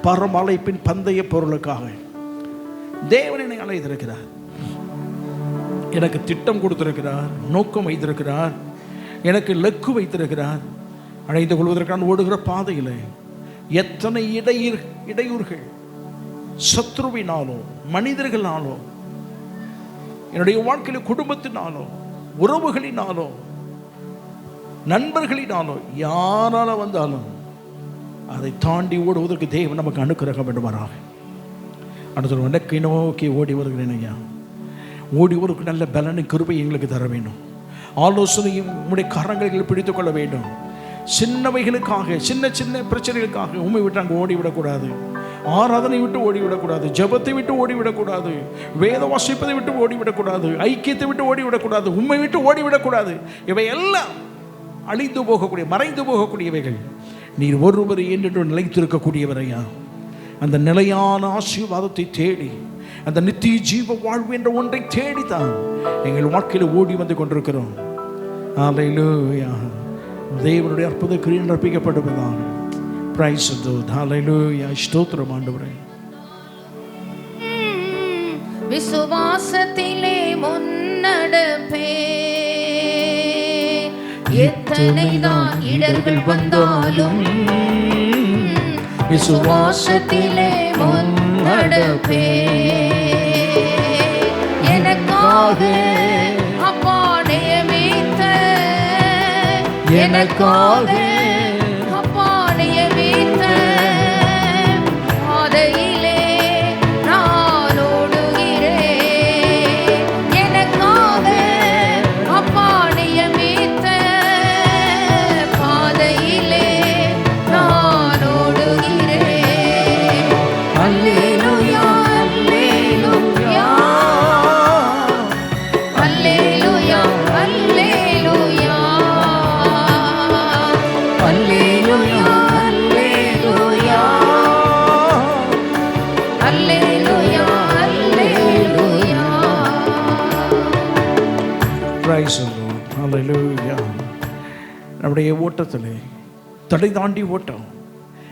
Speaker 1: பரம அழைப்பின் பந்தய பொருளுக்காக தேவன் என்னை அழைத்திருக்கிறார். எனக்கு திட்டம் கொடுத்திருக்கிறார், நோக்கம் வைத்திருக்கிறார், எனக்கு லக்கு வைத்திருக்கிறார். அழைத்து கொள்வதற்கான ஓடுகிற பாதையில் எத்தனை இடையூறுகள் சத்ருவினாலோ மனிதர்களாலோ என்னுடைய வாழ்க்கையில் குடும்பத்தினாலோ உறவுகளினாலோ நண்பர்களினாலோ யாரால வந்தாலும் அதை தாண்டி ஓடுவதற்கு தேவன் நமக்கு அனுக்கிரகம் வேண்டுமாறாக. அடுத்த எனக்கு நோக்கி ஓடி வருகிறேன் ஐயா. ஓடி வருவதற்கு நல்ல பலனை கிருபை எங்களுக்கு தர வேண்டும். ஆலோசனையும் உம்முடைய கரங்களை பிடித்துக் கொள்ள வேண்டும். சின்னவைகளுக்காக சின்ன சின்ன பிரச்சனைகளுக்காக உண்மை விட்டு அங்கே ஓடிவிடக்கூடாது. ஆராதனை விட்டு ஓடிவிடக்கூடாது. ஜபத்தை விட்டு ஓடிவிடக்கூடாது. வேத வாசிப்பதை விட்டு ஓடிவிடக்கூடாது. ஐக்கியத்தை விட்டு ஓடிவிடக்கூடாது. உண்மை விட்டு ஓடிவிடக்கூடாது. இவை எல்லாம் அழிந்து போகக்கூடிய மறைந்து போகக்கூடியவைகள். நீர் ஒருவர் என்று நிலைத்திருக்கக்கூடியவரையா, அந்த நிலையான ஆசீர்வாதத்தை தேடி அந்த நித்திய ஜீவ வாழ்வு என்ற ஒன்றை தேடித்தான் எங்கள் வாழ்க்கையில் ஓடி வந்து கொண்டிருக்கிறோம். ஹல்லேலூயா. தேவனுடைய அற்புத கிரியை நடப்பிக்கப்படுவதாக. Price the lord. ஹல்லேலூயா. ஸ்தோத்திரம் ஆண்டவரே.
Speaker 3: விசுவாசத்திலே முன்னடப்பே, எத்தனைதான் இடர்கள் வந்தாலும் விசுவாசத்திலே முன்னடப்பே. எனக்காக அப்பா நியமித்த, எனக்காக அப்பா நியமித்த பாதையிலே நான் ஓடுகிறேன். எனக்காக அப்பா நியமித்த பாதையிலே நான் ஓடுகிறேன். அல்லேலூயா, அல்லேலூயா, அல்லேலூயா, அல்லேலூயா, அல்லேலூயா, அல்லேலூயா, அல்லேலூயா, அல்லேலூயா.
Speaker 1: Price the lord. ஹல்லேலூயா. நம்முடைய ஓட்டத்திலே தடை தாண்டி ஓட்டம்.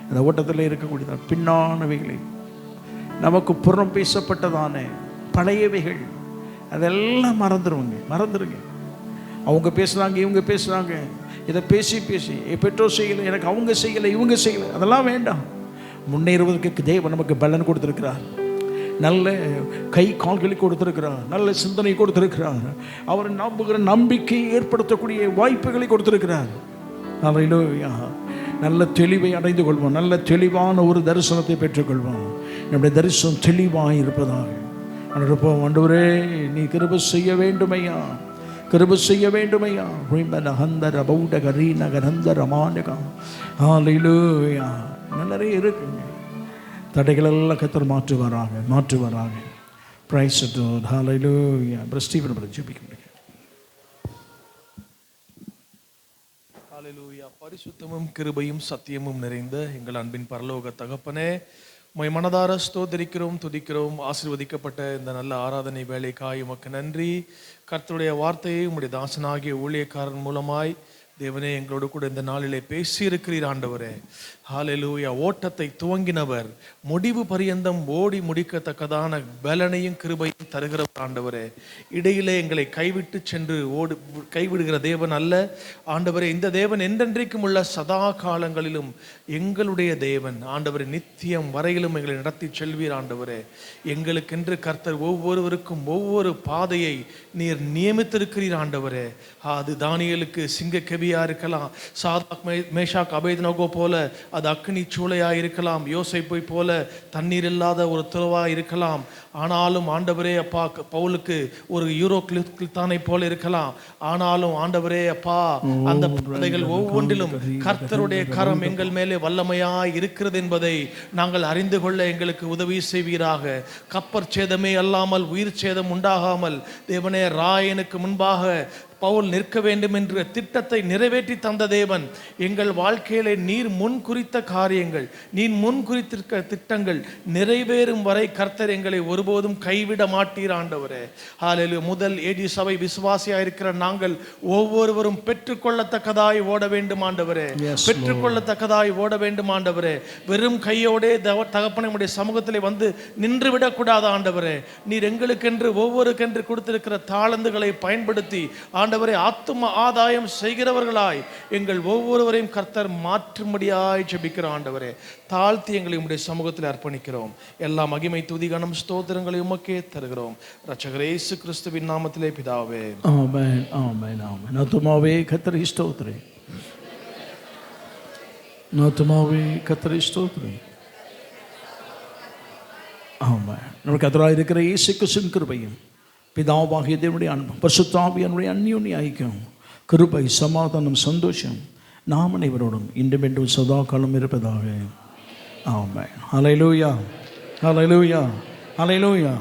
Speaker 1: அந்த ஓட்டத்தில் இருக்கக்கூடிய பின்னானவைகளை, நமக்கு புறம் பேசப்பட்டதான பழையவைகள் அதெல்லாம் மறந்துடுங்க. அவங்க பேசுகிறாங்க, இவங்க பேசுகிறாங்க, இதை பேசி பெற்றோர் செய்யலை, எனக்கு அவங்க செய்யலை, இவங்க செய்யலை, அதெல்லாம் வேண்டாம். முன்னேறுவதற்கு தேவன் நமக்கு பலன் கொடுத்திருக்கிறார். நல்ல கை கால்களை கொடுத்திருக்கிறார். நல்ல சிந்தனை கொடுத்திருக்கிறார். அவர் நம்புகிற நம்பிக்கையை ஏற்படுத்தக்கூடிய வாய்ப்புகளை கொடுத்திருக்கிறார். ஹல்லேலூயா. நல்ல தெளிவை அடைந்து கொள்வோம். நல்ல தெளிவான ஒரு தரிசனத்தை பெற்றுக்கொள்வோம். நம்முடைய தரிசனம் தெளிவாக இருப்பதாக அனுப்போம். ஆண்டவரே, நீ கிருபை செய்ய வேண்டுமையா, கிருபை செய்ய வேண்டுமையா. ஹல்லேலூயா. நிறைய இருக்குங்க. தடைகளெல்லாம் கர்த்தர் மாற்றுவாராக. Praise the lord. Hallelujah. Steven brother ஜெபிக்க முடியும்.
Speaker 4: ஹல்லேலூயா. பரிசுத்தமும் கிருபையும் சத்தியமும் நிறைந்த எங்கள் அன்பின் பரலோக தகப்பனே, உம்மை மனதார ஸ்தோத்திரிக்கிறோம், துதிக்கிறோம். ஆசீர்வதிக்கப்பட்ட இந்த நல்ல ஆராதனை வேலைக்காய் உமக்கு நன்றி. கர்த்தருடைய வார்த்தையை உம்முடைய தாசனாகிய ஊழியக்காரன் மூலமாய் தேவனே எங்களோடு கூட இந்த நாளிலே பேசியிருக்கிறீர் ஆண்டவரே. ஹல்லேலூயா. ஓட்டத்தை துவங்கினவர் முடிவு பரியந்தம் ஓடி முடிக்கத்தக்கதான பலனையும் கிருபையும் தருகிறவர் ஆண்டவரே. இடையிலே எங்களை கைவிட்டு சென்று கைவிடுகிற தேவன் அல்ல ஆண்டவரே. இந்த தேவன் என்றென்றைக்கும் உள்ள சதா காலங்களிலும் எங்களுடைய தேவன் ஆண்டவரே. நித்தியம் வரையிலும் எங்களை நடத்தி செல்வீர் ஆண்டவரே. எங்களுக்கென்று கர்த்தர் ஒவ்வொருவருக்கும் ஒவ்வொரு பாதையை நீர் நியமித்திருக்கிறீர் ஆண்டவரே. அது தானியேலுக்கு சிங்க கெபியா இருக்கலாம், சாத்ராக் மேஷாக் அபேத்நேகோ போல அது அக்னி சூளையா இருக்கலாம், யோசேப்பை போல தண்ணீர் இல்லாத ஒரு துறவா இருக்கலாம். ஆனாலும் ஆண்டவரே அப்பா, பவுலுக்கு ஒரு யூரோக்ளித்தானை போல இருக்கலாம். ஆனாலும் ஆண்டவரே அப்பா, அந்த பாதைகள் ஒவ்வொன்றிலும் கர்த்தருடைய கரம் எங்கள் மேலே வல்லமையாய் இருக்கிறது என்பதை நாங்கள் அறிந்து கொள்ள எங்களுக்கு உதவி செய்வீராக. கப்பற் சேதமே அல்லாமல் உயிர் சேதம் உண்டாகாமல் தேவனே, ராயனுக்கு முன்பாக பவுல் நிற்க வேண்டும் என்ற திட்டத்தை நிறைவேற்றி தந்த தேவன். எங்கள் வாழ்க்கையிலே நீர் முன் குறித்த காரியங்கள், நீர் முன் குறித்திருக்க திட்டங்கள் நிறைவேறும் வரை கர்த்தர் எங்களை ஒருபோதும் கைவிட மாட்டீர் ஆண்டவரே. ஹல்லேலூயா. முதல் ஏஜி சபை விசுவாசியாக இருக்கிற நாங்கள் ஒவ்வொருவரும் பெற்றுக்கொள்ளத்தக்கதாய் ஓட வேண்டும் ஆண்டவரே. பெற்றுக்கொள்ளத்தக்கதாய் ஓட வேண்டும் ஆண்டவரே. வெறும் கையோடே தகப்பனை உம்முடைய சமூகத்திலே வந்து நின்று விடக்கூடாது ஆண்டவரே. நீர் எங்களுக்கென்று ஒவ்வொருக்கென்று கொடுத்திருக்கிற தாளந்துகளை பயன்படுத்தி ஆண்டவரை ஆத்தும ஆதாயம் செய்கிறவர்களாய் எங்கள் ஒவ்வொருவரையும் கர்த்தர் மாற்றும்படியாய் ஜெபிக்கிறோம். ஆண்டவரே, தாழ்த்தி எங்களை உம்முடைய சமூகத்தில் அர்ப்பணிக்கிறோம். எல்லா மகிமை துதி கனம் ஸ்தோத்திரங்களை உமக்கே தருகிறோம். இரட்சகர் இயேசு கிறிஸ்துவின் நாமத்திலே பிதாவே.
Speaker 1: ஆமென், ஆமென், ஆமென். ஆத்துமாவே கர்த்தரை ஸ்தோத்திரி, ஆத்துமாவே கர்த்தரை ஸ்தோத்திரி. ஆமாம். நம்ம கர்த்தராக இருக்கிற இயேசு கிறிஸ்துவின் கிருபையும் பிதாவாகிய தேவனுடைய அன்பும் பரிசுத்த ஆவியானவருடைய அந்யோன்ய ஐக்கியம் கிருபை சமாதானம் சந்தோஷம் நாம் அனைவரோடும் இன்றும் என்றும் சதா காலம் இருப்பதாக. ஆமென். ஹல்லேலூயா, ஹல்லேலூயா, ஹல்லேலூயா.